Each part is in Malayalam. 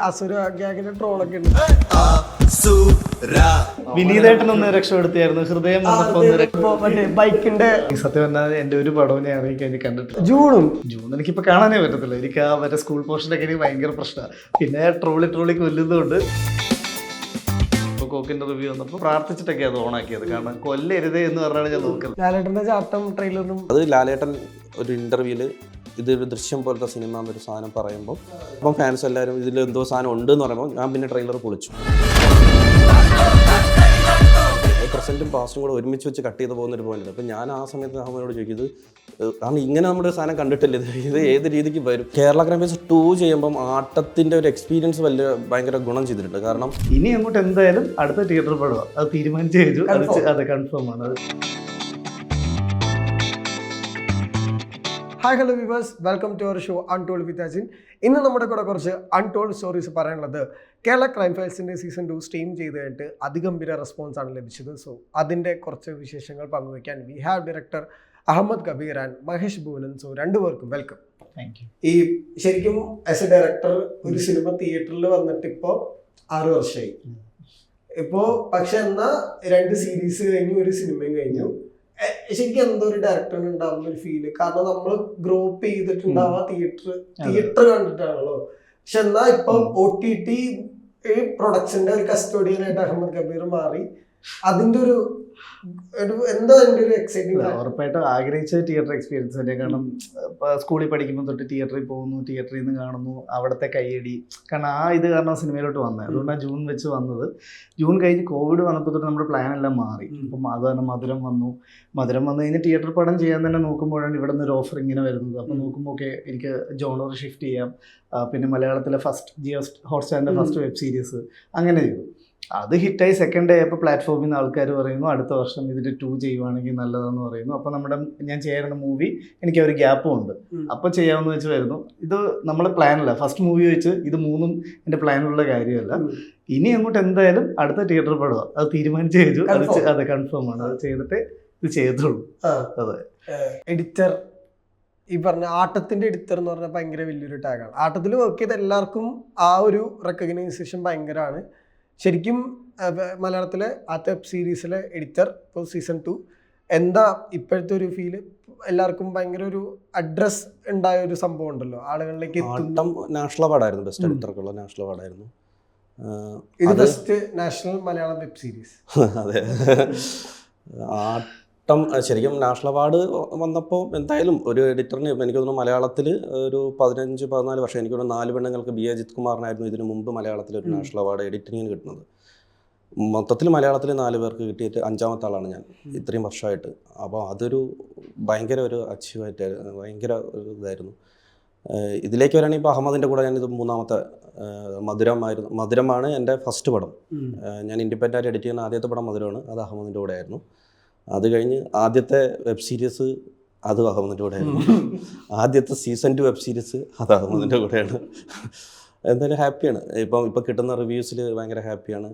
അസുര ഗ്യാങ്ങിന്റെ ട്രോളൊക്കെ ഉണ്ട്. വിനീതേട്ടനൊന്ന് രക്ഷപ്പെടുത്തിയായിരുന്നു. ഹൃദയം മറ്റേ ബൈക്കിന്റെ സത്യം പറഞ്ഞാൽ എന്റെ ഒരു പടവും ഞാൻ ഇറങ്ങിക്കഴിഞ്ഞ് കണ്ടിട്ടില്ല. ജൂൺ എനിക്കിപ്പോ കാണാനേ പറ്റത്തില്ല. എനിക്ക് ആ മറ്റേ സ്കൂൾ പോർഷനൊക്കെ എനിക്ക് ഭയങ്കര പ്രശ്നമാണ്. പിന്നെ ട്രോളി കൊല്ലുന്നതുകൊണ്ട് കോക്കിന്റെ റിവ്യൂ വന്നപ്പോൾ പ്രാർത്ഥിച്ചിട്ടൊക്കെ അത് ഓണാക്കിയത്. കാരണം കൊല്ലരുതേ എന്ന് പറഞ്ഞാണ് ഞാൻ നോക്കുന്നത്. ലാലേട്ടന്റെ ചാട്ടം ട്രെയിലറിനും അത് ലാലേട്ടൻ ഒരു ഇന്റർവ്യൂവിൽ ഇതൊരു ദൃശ്യം പോലത്തെ സിനിമ എന്നൊരു സാധനം പറയുമ്പോൾ അപ്പം ഫാൻസ് എല്ലാവരും ഇതിൽ എന്തോ സാധനം ഉണ്ട് എന്ന് പറയുമ്പോൾ ഞാൻ പിന്നെ ട്രെയിലർ പൊളിച്ചു. പ്രസന്റും പാസ്റ്റും കൂടെ ഒരുമിച്ച് വെച്ച് കട്ട് ചെയ്ത് പോകുന്നൊരു പോയിന്റ്. അപ്പം ഞാൻ ആ സമയത്ത് അഹമ്മദിനോട് ചോദിക്കുന്നത്, കാരണം ഇങ്ങനെ നമ്മുടെ സാധനം കണ്ടിട്ടില്ല, ഇത് ഏത് രീതിക്ക് വരും. കേരള ക്രൈംസ് 2 ചെയ്യുമ്പം ആട്ടത്തിൻ്റെ ഒരു എക്സ്പീരിയൻസ് ഭയങ്കര ഗുണം ചെയ്തിട്ടുണ്ട്. കാരണം ഇനി അങ്ങോട്ട് എന്തായാലും അടുത്ത തിയേറ്റർ പടവാ, അത് തീരുമാനിച്ചു കഴിഞ്ഞു. അത് കൺഫേം ആണ്. അത് hi hello viewers, welcome to our show untold with Ajin. ഇന്ന് നമ്മുടെ കൂടെ കുറച്ച് അൺടോൾഡ് സ്റ്റോറീസ് പറയാനുള്ളത്. കേരള ക്രൈം ഫയൽസിൻ്റെ സീസൺ 2 സ്ട്രീം ചെയ്ത് കഴിഞ്ഞിട്ട് അതിഗംഭീര റെസ്പോൺസ് ആണ് ലഭിച്ചത്. സോ അതിൻ്റെ കുറച്ച് വിശേഷങ്ങൾ പങ്കുവയ്ക്കാൻ we have director Ahmed Kabir and Mahesh Bhuvanan. So രണ്ടുപേർക്കും വെൽക്കം. Thank you. ഈ ശരിക്കും ആസ് എ ഡയറക്ടർ ഒരു സിനിമ തിയേറ്ററിൽ വന്നിട്ട് ഇപ്പോൾ 6 വർഷമായി. ഇപ്പോൾ പക്ഷെ എന്നാൽ 2 സീരീസ് കഴിഞ്ഞു, ഒരു സിനിമയും കഴിഞ്ഞു. ശരിക്കും എന്തോ ഒരു ഡയറക്ടറിന് ഉണ്ടാവുന്ന ഒരു ഫീല്. കാരണം നമ്മൾ ഗ്രോപ്പ് ചെയ്തിട്ടുണ്ടാവുക തിയേറ്റർ കണ്ടിട്ടാണല്ലോ. പക്ഷെ എന്നാൽ ഇപ്പം OTT പ്രൊഡക്ഷന്റെ ഒരു കസ്റ്റോഡിയനായിട്ട് അഹമ്മദ് കബീർ മാറി. അതിന്റെ ഒരു എന്താ അതിന്റെ ഒരു എക്സൈറ്റിംഗ്? ഉറപ്പായിട്ടും ആഗ്രഹിച്ച തിയേറ്റർ എക്സ്പീരിയൻസ് തന്നെ. കാരണം സ്കൂളിൽ പഠിക്കുമ്പോൾ തൊട്ട് തിയേറ്ററിൽ പോകുന്നു, തിയേറ്ററിൽ നിന്ന് കാണുന്നു, അവിടുത്തെ കയ്യടി. കാരണം ആ ഇത് കാരണം സിനിമയിലോട്ട് വന്നത്. അതുകൊണ്ടാണ് ജൂൺ വെച്ച് വന്നത്. ജൂൺ കഴിഞ്ഞ് കോവിഡ് വന്നപ്പോൾ തൊട്ട് നമ്മുടെ പ്ലാൻ എല്ലാം മാറി. അപ്പം അതാണ് മധുരം വന്നു കഴിഞ്ഞ് തിയേറ്റർ പടം ചെയ്യാൻ തന്നെ നോക്കുമ്പോഴാണ് ഇവിടെ നിന്ന് ഒരു ഓഫർ ഇങ്ങനെ വരുന്നത്. അപ്പം നോക്കുമ്പോൾ ഓക്കെ, എനിക്ക് ജോണർ ഷിഫ്റ്റ് ചെയ്യാം. പിന്നെ മലയാളത്തിലെ ഫസ്റ്റ് ജിയോ ഹോട്ട്സ്റ്റാറിൻ്റെ ഫസ്റ്റ് വെബ് സീരീസ് അങ്ങനെ ചെയ്തു. അത് ഹിറ്റായി. സെക്കൻഡ് ഡേ ആയപ്പോൾ പ്ലാറ്റ്ഫോമിൽ നിന്ന് ആൾക്കാർ പറയുന്നു അടുത്ത വർഷം ഇതിൻ്റെ 2 ചെയ്യുവാണെങ്കിൽ നല്ലതാണെന്ന് പറയുന്നു. അപ്പോൾ ഞാൻ ചെയ്യാറുള്ള മൂവി എനിക്ക് ഒരു ഗ്യാപ്പും ഉണ്ട്, അപ്പോൾ ചെയ്യാമെന്ന് വെച്ച് വരുന്നു. ഇത് നമ്മളെ പ്ലാനല്ല. ഫസ്റ്റ് മൂവി വെച്ച് ഇത് 3 എൻ്റെ പ്ലാനുള്ള കാര്യമല്ല. ഇനി അങ്ങോട്ട് എന്തായാലും അടുത്ത തിയേറ്റർ പടവാ, അത് തീരുമാനിച്ചു കഴിഞ്ഞു. അത് കൺഫേം ആണ്. അത് ചെയ്തിട്ട് ഇത് ചെയ്തുള്ളൂ. അതെ. എഡിറ്റർ ഈ പറഞ്ഞ ആട്ടത്തിന്റെ എഡിറ്റർ എന്ന് പറഞ്ഞാൽ ഭയങ്കര വലിയൊരു ടാഗാണ്. ആട്ടത്തിൽ വർക്ക് ചെയ്ത എല്ലാവർക്കും ആ ഒരു റെക്കഗ്നൈസേഷൻ ഭയങ്കരമാണ്. ശരിക്കും മലയാളത്തിലെ ആദ്യത്തെ വെബ് സീരീസിലെ എഡിറ്റർ ഇപ്പോൾ സീസൺ 2 എന്താ ഇപ്പോഴത്തെ ഒരു ഫീല്? എല്ലാവർക്കും ഭയങ്കര ഒരു അഡ്രസ് ഉണ്ടായ ഒരു സംഭവം ഉണ്ടല്ലോ, ആളുകളിലേക്ക് നാഷണൽ അവാർഡായിരുന്നു. ബെസ്റ്റ് എഡിറ്റർക്കുള്ള നാഷണൽ അവാർഡായിരുന്നു ഇത്. Best national Malayalam web series. അതെ. ശരിക്കും നാഷണൽ അവാർഡ് വന്നപ്പോൾ എന്തായാലും ഒരു എഡിറ്ററിന് എനിക്ക് തോന്നുന്നു മലയാളത്തിൽ ഒരു 15-14 വർഷം, എനിക്ക് തോന്നുന്നു 4 പെണ്ണുങ്ങൾക്ക് ബി അജിത് കുമാറിനായിരുന്നു ഇതിനു മുമ്പ് മലയാളത്തിൽ ഒരു നാഷണൽ അവാർഡ് എഡിറ്റിങ്ങിന് കിട്ടുന്നത്. മൊത്തത്തിൽ മലയാളത്തിൽ 4 പേർക്ക് കിട്ടിയിട്ട് 5ാമത്തെ ആളാണ് ഞാൻ ഇത്രയും വർഷമായിട്ട്. അപ്പോൾ അതൊരു ഭയങ്കര ഒരു അച്ചീവായിട്ട് ഭയങ്കര ഒരു ഇതായിരുന്നു. ഇതിലേക്ക് വരികയാണെങ്കിൽ ഇപ്പോൾ അഹമ്മദിൻ്റെ കൂടെ ഞാനിത് 3ാമത്തെ മധുരമാണ് എൻ്റെ ഫസ്റ്റ് പടം. ഞാൻ ഇൻഡിപെൻഡൻ്റ് എഡിറ്റ് ചെയ്യുന്ന ആദ്യത്തെ പടം മധുരമാണ്. അത് അഹമ്മദിൻ്റെ കൂടെ ആയിരുന്നു. അത് കഴിഞ്ഞ് ആദ്യത്തെ വെബ് സീരീസ് അത് അഹമ്മദിൻ്റെ കൂടെയായിരുന്നു. ആദ്യത്തെ സീസൺ 2 വെബ് സീരീസ് അത് അഹമ്മദിൻ്റെ കൂടെയാണ്. എന്തായാലും ഹാപ്പിയാണ്. ഇപ്പം കിട്ടുന്ന റിവ്യൂസിൽ ഭയങ്കര ഹാപ്പിയാണ്,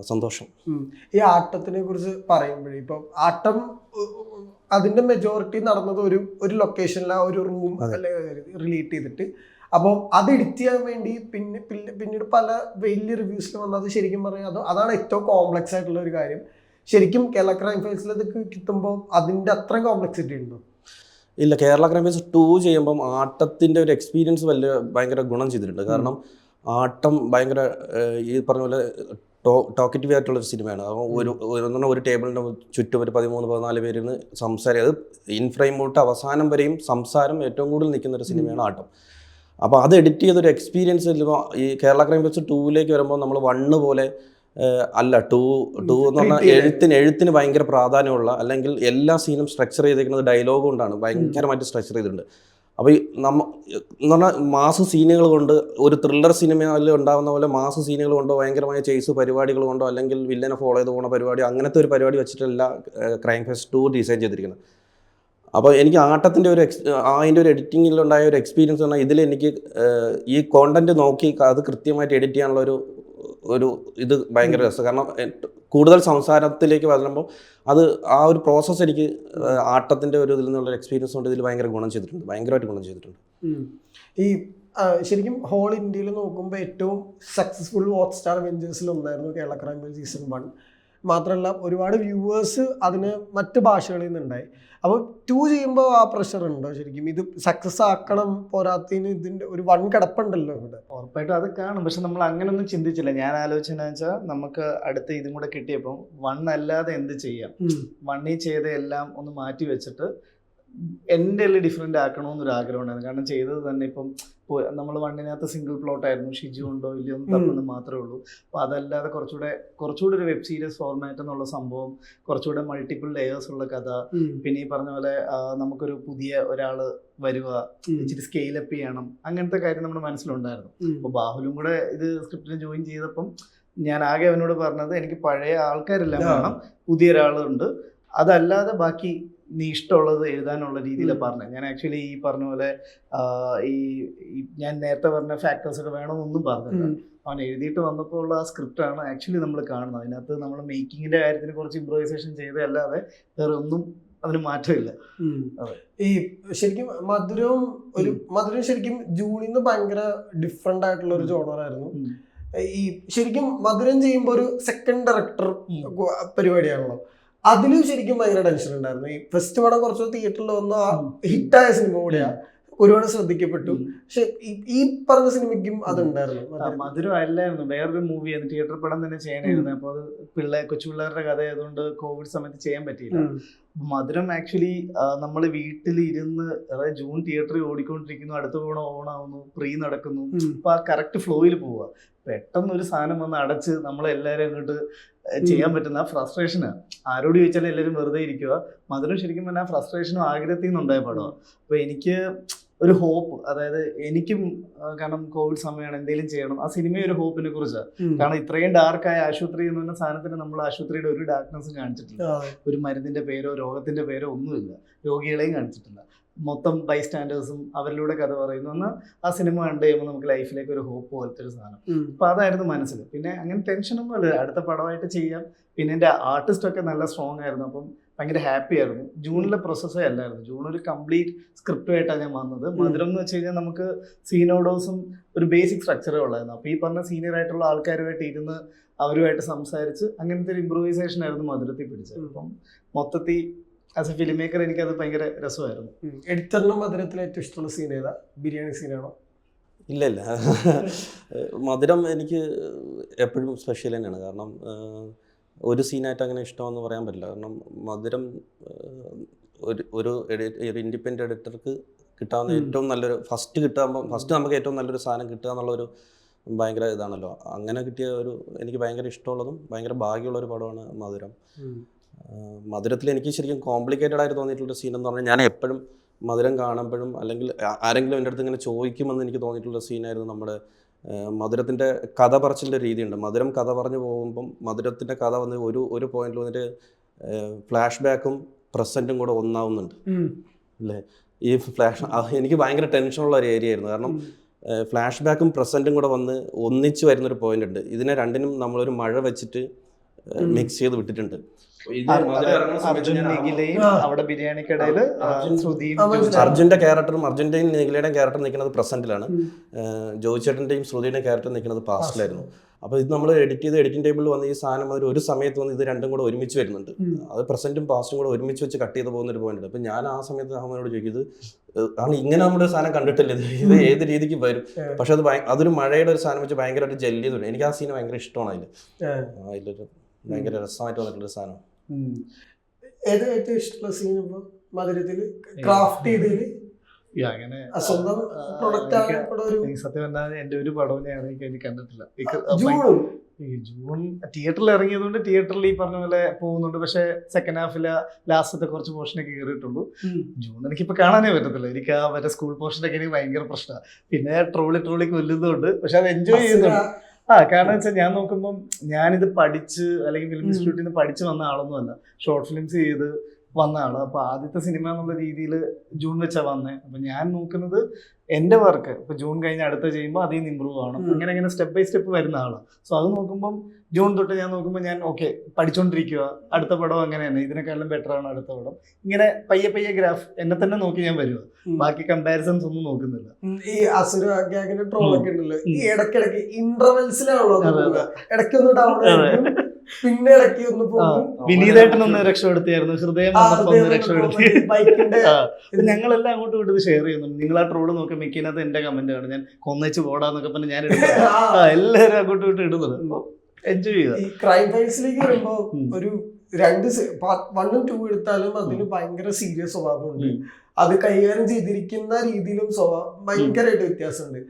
സന്തോഷം. ഈ ആട്ടത്തിനെ കുറിച്ച് പറയുമ്പോഴേ, ഇപ്പം ആട്ടം അതിൻ്റെ മെജോറിറ്റി നടന്നത് ഒരു ലൊക്കേഷനിലെ ഒരു റൂം റിലേറ്റ് ചെയ്തിട്ട്, അപ്പം അത് എഡിറ്റ് ചെയ്യാൻ വേണ്ടി പിന്നീട് പല വലിയ റിവ്യൂസിൽ വന്നത് ശരിക്കും പറഞ്ഞാൽ അതാണ് ഏറ്റവും കോംപ്ലക്സ് ആയിട്ടുള്ള ഒരു കാര്യം. ശരിക്കും കേരള ക്രൈം ഫയൽസിൽ ഇതൊക്കെ കിട്ടുമ്പോൾ അതിൻ്റെ അത്രയും കോംപ്ലക്സിറ്റി ഉണ്ടോ? ഇല്ല, കേരള ക്രൈം ഫയൽസ് 2 ചെയ്യുമ്പം ആട്ടത്തിൻ്റെ ഒരു എക്സ്പീരിയൻസ് ഭയങ്കര ഗുണം ചെയ്തിട്ടുണ്ട്. കാരണം ആട്ടം ഭയങ്കര ഈ പറഞ്ഞ പോലെ ടോക്കറ്റീവ് ആയിട്ടുള്ളൊരു സിനിമയാണ്. അപ്പോൾ ഒരു ടേബിളിൻ്റെ ചുറ്റും ഒരു 13-14 പേരിന്ന് സംസാരിക്കുക. അത് ഇൻ ഫ്രെയിം തൊട്ട് അവസാനം വരെയും സംസാരം ഏറ്റവും കൂടുതൽ നിൽക്കുന്നൊരു സിനിമയാണ് ആട്ടം. അപ്പോൾ അത് എഡിറ്റ് ചെയ്തൊരു എക്സ്പീരിയൻസ് ഈ കേരള ക്രൈം ഫയൽസ് 2ലേക്ക് വരുമ്പോൾ നമ്മൾ 1 പോലെ അല്ല. 2 എന്ന് പറഞ്ഞാൽ എഴുത്തിന് ഭയങ്കര പ്രാധാന്യമുള്ള, അല്ലെങ്കിൽ എല്ലാ സീനും സ്ട്രക്ചർ ചെയ്തിരിക്കുന്നത് ഡയലോഗ് കൊണ്ടാണ്. ഭയങ്കരമായിട്ട് സ്ട്രക്ചർ ചെയ്തിട്ടുണ്ട്. അപ്പോൾ ഈ എന്ന് പറഞ്ഞാൽ മാസ് സീനുകൾ കൊണ്ട്, ഒരു ത്രില്ലർ സിനിമയിൽ ഉണ്ടാകുന്ന പോലെ മാസ് സീനുകൾ കൊണ്ടോ ഭയങ്കരമായ ചേസ് പരിപാടികൾ കൊണ്ടോ അല്ലെങ്കിൽ വില്ലനെ ഫോളോ ചെയ്ത് പോകുന്ന പരിപാടി, അങ്ങനത്തെ ഒരു പരിപാടി വെച്ചിട്ടല്ല ക്രൈം ഫയൽസ് 2 ഡിസൈൻ ചെയ്തിരിക്കുന്നത്. അപ്പോൾ എനിക്ക് ആട്ടത്തിൻ്റെ അതിൻ്റെ ഒരു എഡിറ്റിങ്ങിലുണ്ടായ ഒരു എക്സ്പീരിയൻസ് പറഞ്ഞാൽ ഇതിലെനിക്ക് ഈ കോണ്ടന്റ് നോക്കി അത് കൃത്യമായിട്ട് എഡിറ്റ് ചെയ്യാനുള്ള ഒരു ഇത് ഭയങ്കര രസം. കാരണം കൂടുതൽ സംസാരത്തിലേക്ക് വരുമ്പോൾ അത് ആ ഒരു പ്രോസസ്സ് എനിക്ക് ആട്ടത്തിൻ്റെ ഒരു ഇതിൽ നിന്നുള്ള എക്സ്പീരിയൻസ് കൊണ്ട് ഇതിൽ ഭയങ്കര ഗുണം ചെയ്തിട്ടുണ്ട്, ഭയങ്കരമായിട്ട് ഗുണം ചെയ്തിട്ടുണ്ട്. ഈ ശരിക്കും ഹോൾ ഇന്ത്യയിൽ നോക്കുമ്പോൾ ഏറ്റവും സക്സസ്ഫുൾ ഹോട്ട് സ്റ്റാർ അവെഞ്ചേഴ്സിൽ ഒന്നായിരുന്നു കേരള ക്രൈം സീസൺ 1. മാത്രമല്ല ഒരുപാട് വ്യൂവേഴ്സ് അതിന് മറ്റ് ഭാഷകളിൽ നിന്നുണ്ടായി. അപ്പോൾ 2 ചെയ്യുമ്പോൾ ആ പ്രഷർ ഉണ്ടോ ശരിക്കും? ഇത് സക്സസ് ആക്കണം, പോരാത്തതിന് ഇതിൻ്റെ ഒരു 1 കിടപ്പുണ്ടല്ലോ ഇവിടെ. ഉറപ്പായിട്ടും അത് കാണും. പക്ഷെ നമ്മൾ അങ്ങനൊന്നും ചിന്തിച്ചില്ല. ഞാൻ ആലോചിച്ചെന്ന് വെച്ചാൽ നമുക്ക് അടുത്ത ഇതും കൂടെ കിട്ടിയപ്പോൾ 1 അല്ലാതെ എന്ത് ചെയ്യാം, 1 ചെയ്ത എല്ലാം ഒന്ന് മാറ്റി വെച്ചിട്ട് എൻ്റെ ഡിഫറെൻ്റ് ആക്കണമെന്നൊരു ആഗ്രഹം ഉണ്ടായിരുന്നു. കാരണം ചെയ്തത് തന്നെ ഇപ്പം നമ്മൾ 1-നകത്ത് സിംഗിൾ പ്ലോട്ട് ആയിരുന്നു, ഷിജു ഉണ്ടോ ഇല്ലയോ എന്ന് തപ്പുന്നത് മാത്രമേ ഉള്ളൂ. അപ്പോൾ അതല്ലാതെ കുറച്ചുകൂടെ ഒരു വെബ് സീരീസ് ഫോർമാറ്റ് എന്നുള്ള സംഭവം, കുറച്ചുകൂടെ മൾട്ടിപ്പിൾ ലെയേഴ്സ് ഉള്ള കഥ, പിന്നെ ഈ പറഞ്ഞ പോലെ നമുക്കൊരു പുതിയ ഒരാൾ വരിക, ഇച്ചിരി സ്കെയിലപ്പ് ചെയ്യണം, അങ്ങനത്തെ കാര്യം നമ്മുടെ മനസ്സിലുണ്ടായിരുന്നു. അപ്പോൾ ബാഹുലും കൂടെ ഇത് സ്ക്രിപ്റ്റിൽ ജോയിൻ ചെയ്തപ്പം ഞാൻ ആകെ അവനോട് പറഞ്ഞത് എനിക്ക് പഴയ ആൾക്കാരെല്ലാം വേണം, പുതിയ ഒരാളുണ്ട്, അതല്ലാതെ ബാക്കി നീ ഇഷ്ടമുള്ളത് എഴുതാനുള്ള രീതിയിലാണ് പറഞ്ഞത്. ഞാൻ ആക്ച്വലി ഈ പറഞ്ഞ പോലെ ഈ ഞാൻ നേരത്തെ പറഞ്ഞ ഫാക്ടേഴ്സ് ഒക്കെ വേണമെന്നൊന്നും പറഞ്ഞില്ല. അവൻ എഴുതിയിട്ട് വന്നപ്പോൾ ഉള്ള ആ സ്ക്രിപ്റ്റാണ് ആക്ച്വലി നമ്മൾ കാണുന്നത്. അതിനകത്ത് നമ്മൾ മേക്കിങ്ങിന്റെ കാര്യത്തിന് കുറച്ച് ഇംപ്രൂവൈസേഷൻ ചെയ്തതല്ലാതെ വേറെ ഒന്നും അതിന് മാറ്റമില്ല. ഈ ശരിക്കും മധുരം ശരിക്കും ജൂണിൽ നിന്ന് ഭയങ്കര ഡിഫറെന്റ് ആയിട്ടുള്ള ഒരു ജോണറായിരുന്നു. ഈ ശരിക്കും മധുരം ചെയ്യുമ്പോൾ ഒരു സെക്കൻഡ് ഡയറക്ടർ പരിപാടിയാണല്ലോ. അതിലും ശരിക്കും ഭയങ്കര ടെൻഷൻ ഉണ്ടായിരുന്നു. ഈ ഫസ്റ്റ് പടം കുറച്ച് തിയേറ്ററിൽ വന്ന ഹിറ്റായ സിനിമ കൂടെയാ, ഒരുപാട് ശ്രദ്ധിക്കപ്പെട്ടു. പക്ഷെ ഈ പറഞ്ഞ സിനിമയ്ക്കും അതുണ്ടായിരുന്നു. മധുരം അല്ലായിരുന്നു, വേറൊരു മൂവിയായിരുന്നു, തിയേറ്റർ പടം തന്നെ ചെയ്യാനായിരുന്നു. അപ്പോൾ അത് കൊച്ചു പിള്ളേരുടെ കഥ ആയതുകൊണ്ട് കോവിഡ് സമയത്ത് ചെയ്യാൻ പറ്റിയില്ല. മധുരം ആക്ച്വലി നമ്മൾ വീട്ടിലിരുന്ന്, അതായത് ജൂൺ തിയേറ്ററിൽ ഓടിക്കൊണ്ടിരിക്കുന്നു, അടുത്ത ഓണാവുന്നു, പ്രീ നടക്കുന്നു, അപ്പൊ ആ കറക്റ്റ് ഫ്ലോയിൽ പോവുക. പെട്ടെന്ന് ഒരു സാധനം വന്ന് അടച്ച് നമ്മളെല്ലാവരും അങ്ങോട്ട് ചെയ്യാൻ പറ്റുന്ന ആ ഫ്രസ്ട്രേഷനാണ്. ആരോട് ചോദിച്ചാലും എല്ലാവരും വെറുതെ ഇരിക്കുക. മധുരം ശരിക്കും പറഞ്ഞാൽ ആ ഫ്രസ്ട്രേഷനും ആഗ്രഹത്തിൽ നിന്നുണ്ടായ പടമാണ്. അപ്പോൾ എനിക്ക് ഒരു ഹോപ്പ്, അതായത് എനിക്കും, കാരണം കോവിഡ് സമയമാണ്, എന്തെങ്കിലും ചെയ്യണം. ആ സിനിമ ഒരു ഹോപ്പിനെ കുറിച്ചാണ്. കാരണം ഇത്രയും ഡാർക്കായ ആശുപത്രി എന്ന് പറഞ്ഞ സാധനത്തിന് നമ്മൾ ആശുപത്രിയുടെ ഒരു ഡാർക്ക്നെസ്സും കാണിച്ചിട്ടില്ല. ഒരു മരുന്നിന്റെ പേരോ രോഗത്തിന്റെ പേരോ ഒന്നുമില്ല, രോഗികളെയും കാണിച്ചിട്ടില്ല. മൊത്തം ബൈസ്റ്റാൻഡേഴ്സും അവരിലൂടെ കഥ പറയുന്നു. എന്നാൽ ആ സിനിമ കണ്ടു കഴിയുമ്പോൾ നമുക്ക് ലൈഫിലേക്ക് ഒരു ഹോപ്പ് പോലത്തെ ഒരു സാധനം. അപ്പൊ അതായിരുന്നു മനസ്സിൽ. പിന്നെ അങ്ങനെ ടെൻഷനൊന്നും അല്ല, അടുത്ത പടമായിട്ട് ചെയ്യാം. പിന്നെ എൻ്റെ ആർട്ടിസ്റ്റൊക്കെ നല്ല സ്ട്രോങ് ആയിരുന്നു. അപ്പം ഭയങ്കര ഹാപ്പി ആയിരുന്നു. ജൂണിലെ പ്രോസസ്സേ അല്ലായിരുന്നു. ജൂൺ ഒരു കംപ്ലീറ്റ് സ്ക്രിപ്റ്റുമായിട്ടാണ് ഞാൻ വന്നത്. മധുരം എന്ന് വെച്ച് കഴിഞ്ഞാൽ നമുക്ക് സീനോഡോസും ഒരു ബേസിക് സ്ട്രക്ചറേ ഉള്ളായിരുന്നു. അപ്പോൾ ഈ പറഞ്ഞ സീനിയർ ആയിട്ടുള്ള ആൾക്കാരുമായിട്ട് ഇരുന്ന് അവരുമായിട്ട് സംസാരിച്ച് അങ്ങനത്തെ ഒരു ഇംപ്രൂവൈസേഷൻ ആയിരുന്നു മധുരത്തിൽ പിടിച്ചത്. അപ്പം മൊത്തത്തിൽ ആസ് എ ഫിലിം മേക്കർ എനിക്കത് ഭയങ്കര രസമായിരുന്നു. എഡിറ്ററിനും മധുരത്തിൽ ഏറ്റവും ഇഷ്ടമുള്ള സീൻ ഏതാ? ബിരിയാണി സീനാണോ? ഇല്ല മധുരം എനിക്ക് എപ്പോഴും സ്പെഷ്യൽ തന്നെയാണ്. കാരണം ഒരു സീനായിട്ട് അങ്ങനെ ഇഷ്ടമെന്ന് പറയാൻ പറ്റില്ല. കാരണം മധുരം ഒരു ഇൻഡിപെൻഡൻ്റ് എഡിറ്റർക്ക് കിട്ടാവുന്ന ഏറ്റവും നല്ലൊരു ഫസ്റ്റ് നമുക്ക് ഏറ്റവും നല്ലൊരു സാധനം കിട്ടുക എന്നുള്ളൊരു ഭയങ്കര ഇതാണല്ലോ. അങ്ങനെ കിട്ടിയ എനിക്ക് ഭയങ്കര ഇഷ്ടമുള്ളതും ഭയങ്കര ഭാഗ്യമുള്ളൊരു പടമാണ് മധുരം. മധുരത്തിൽ എനിക്ക് ശരിക്കും കോംപ്ലിക്കേറ്റഡ് ആയിട്ട് തോന്നിയിട്ടുള്ള സീൻ എന്ന് പറഞ്ഞാൽ, ഞാൻ എപ്പോഴും മധുരം കാണുമ്പോഴും അല്ലെങ്കിൽ ആരെങ്കിലും എൻ്റെ അടുത്ത് ഇങ്ങനെ ചോദിക്കുമെന്ന് എനിക്ക് തോന്നിയിട്ടുള്ള സീനായിരുന്നു നമ്മുടെ മധുരത്തിൻ്റെ കഥ പറച്ചിൻ്റെ രീതിയുണ്ട്. മധുരം കഥ പറഞ്ഞു പോകുമ്പം മധുരത്തിൻ്റെ കഥ വന്ന് ഒരു പോയിന്റിൽ വന്നിട്ട് ഫ്ലാഷ് ബാക്കും പ്രസൻറ്റും കൂടെ ഒന്നാവുന്നുണ്ട് അല്ലേ. ഈ എനിക്ക് ഭയങ്കര ടെൻഷനുള്ള ഒരു ഏരിയ ആയിരുന്നു. കാരണം ഫ്ലാഷ് ബാക്കും പ്രസൻറ്റും കൂടെ വന്ന് ഒന്നിച്ച് വരുന്നൊരു പോയിന്റ് ഉണ്ട്. ഇതിനെ രണ്ടിനും നമ്മളൊരു മഴ വെച്ചിട്ട് മിക്സ് ചെയ്ത് വിട്ടിട്ടുണ്ട്. അർജുന്റെ ക്യാരക്ടറും അർജുന്റെയും നിഖിലയുടെയും ക്യാരക്ടർ നിൽക്കുന്നത് പ്രസന്റിലാണ്, ജോയിച്ചേട്ടന്റെയും ശ്രുതിയുടെയും ക്യാരക്ടർ നിൽക്കുന്നത് പാസ്റ്റിലായിരുന്നു. അപ്പോൾ ഇത് നമ്മൾ എഡിറ്റിംഗ് ടേബിളിൽ വന്ന് ഈ സാധനം ഒരു സമയത്ത് വന്ന് ഇത് രണ്ടും കൂടെ ഒരുമിച്ച് വരുന്നുണ്ട്. അത് പ്രസന്റും പാസ്റ്റും കൂടെ ഒരുമിച്ച് വെച്ച് കട്ട് ചെയ്ത് പോകുന്ന ഒരു പോയിന്റ് ഉണ്ട്. അപ്പം ഞാൻ ആ സമയത്ത് അമ്മയോട് ചോദിക്കും, കാരണം ഇങ്ങനെ നമ്മുടെ സാധനം കണ്ടിട്ടില്ല, ഇത് ഏത് രീതിക്ക് വരും. പക്ഷെ അതൊരു മഴയുടെ ഒരു സാധനം വെച്ച് ഭയങ്കരമായിട്ട് ജെല്ലി ചെയ്തിട്ടുണ്ട്. എനിക്ക് ആ സീൻ ഭയങ്കര ഇഷ്ടമാണ്. അതിലൊരു ഭയങ്കര രസമായിട്ട് വന്നിട്ടുള്ള സാധനം. ഏറ്റവും ഇഷ്ടമുള്ള സീൻ ഇപ്പൊ മധുരത്തില് ക്രാഫ്റ്റ് ചെയ്തതില് അങ്ങനെ സ്വന്തം പ്രൊഡക്റ്റ് സത്യം പറഞ്ഞാൽ എന്റെ ഒരു പടവും ഞാൻ കണ്ടിട്ടില്ല. ജൂൺ തിയേറ്ററിൽ ഇറങ്ങിയതുകൊണ്ട് തിയേറ്ററിൽ ഈ പറഞ്ഞ പോലെ പോകുന്നുണ്ട്. പക്ഷെ സെക്കൻഡ് ഹാഫില് ലാസ്റ്റത്തെ കുറച്ച് പോർഷനൊക്കെ കയറിയിട്ടുള്ളൂ. ജൂൺ എനിക്കിപ്പോ കാണാനേ പറ്റത്തില്ല. എനിക്ക് ആ മറ്റേ സ്കൂൾ പോർഷനൊക്കെ എനിക്ക് ഭയങ്കര പ്രശ്നമാണ്. പിന്നെ ട്രോളി കൊല്ലുന്നുണ്ട്. പക്ഷെ അത് എൻജോയ് ചെയ്യുന്നുണ്ട്. കാരണം വെച്ചാൽ ഞാൻ നോക്കുമ്പോൾ ഞാനിത് പഠിച്ച് അല്ലെങ്കിൽ ഫിലിം ഇൻസ്റ്റിറ്റ്യൂട്ടിൽ നിന്ന് പഠിച്ച് വന്ന ആളൊന്നും അല്ല. ഷോർട്ട് ഫിലിംസ് ചെയ്ത് വന്ന ആള്. അപ്പൊ ആദ്യത്തെ സിനിമ എന്നുള്ള രീതിയിൽ ജൂൺ വെച്ചാ വന്നത്. അപ്പൊ ഞാൻ നോക്കുന്നത് എന്റെ വർക്ക് ഇപ്പൊ ജൂൺ കഴിഞ്ഞ് അടുത്ത ചെയ്യുമ്പോൾ അതിൽ നിന്ന് ഇമ്പ്രൂവ് ആവണം. അങ്ങനെ അങ്ങനെ സ്റ്റെപ്പ് ബൈ സ്റ്റെപ്പ് വരുന്ന ആളാണ്. സോ അത് നോക്കുമ്പോൾ ജൂൺ തൊട്ട് ഞാൻ നോക്കുമ്പോൾ ഞാൻ ഓക്കെ പഠിച്ചോണ്ടിരിക്കുക, അടുത്ത പടം അങ്ങനെ തന്നെ, ഇതിനെക്കാളും ബെറ്റർ ആണ് അടുത്ത പടം. ഇങ്ങനെ പയ്യെ പയ്യെ ഗ്രാഫ് എന്നെ തന്നെ നോക്കി ഞാൻ വരുക. ബാക്കി കമ്പാരിസൺസ് ഒന്നും നോക്കുന്നില്ല. ഈ അസുര ഗ്യാങ്ങിന്റെ ട്രോളൊക്കെ ഉണ്ടല്ലോ, ഈ ഇടയ്ക്കിടയ്ക്ക് ഇന്റർവെൽസിലാണല്ലോ ഇടയ്ക്കൊന്ന് ഡൗൺ ആയിരിക്കും, പിന്നെ ഇടയ്ക്ക് ഒന്ന് പോകും. വിനീതേട്ടനൊന്ന് രക്ഷപ്പെടുത്തിയായിരുന്നു, ഹൃദയം രക്ഷപ്പെടുത്തി. ഞങ്ങളെല്ലാം അങ്ങോട്ടും ഇങ്ങോട്ട് ഷെയർ ചെയ്യുന്നുണ്ട്. നിങ്ങൾ ആ ട്രോള് നോക്കി മിക്കതിനകത്ത് എന്റെ കമന്റ് ആണ്, ഞാൻ കൊന്നേച്ച് പോടാന്നൊക്കെ പറഞ്ഞ് ഞാൻ എല്ലാവരും അങ്ങോട്ടും ഇങ്ങോട്ടും ഇടുന്നത്. എൻജോയ് ചെയ്ത ഈ ക്രൈം ഫൈൽസിലേക്ക് വരുമ്പോ ഒരു 2 പാർട്ട് 1 ഉം 2 എടുത്താലും അതിന് ഭയങ്കര സീരിയസ് സ്വഭാവമുണ്ട്. അത് കൈകാര്യം ചെയ്തിരിക്കുന്ന രീതിയിലും ഭയങ്കരമായിട്ട് വ്യത്യാസമുണ്ട്.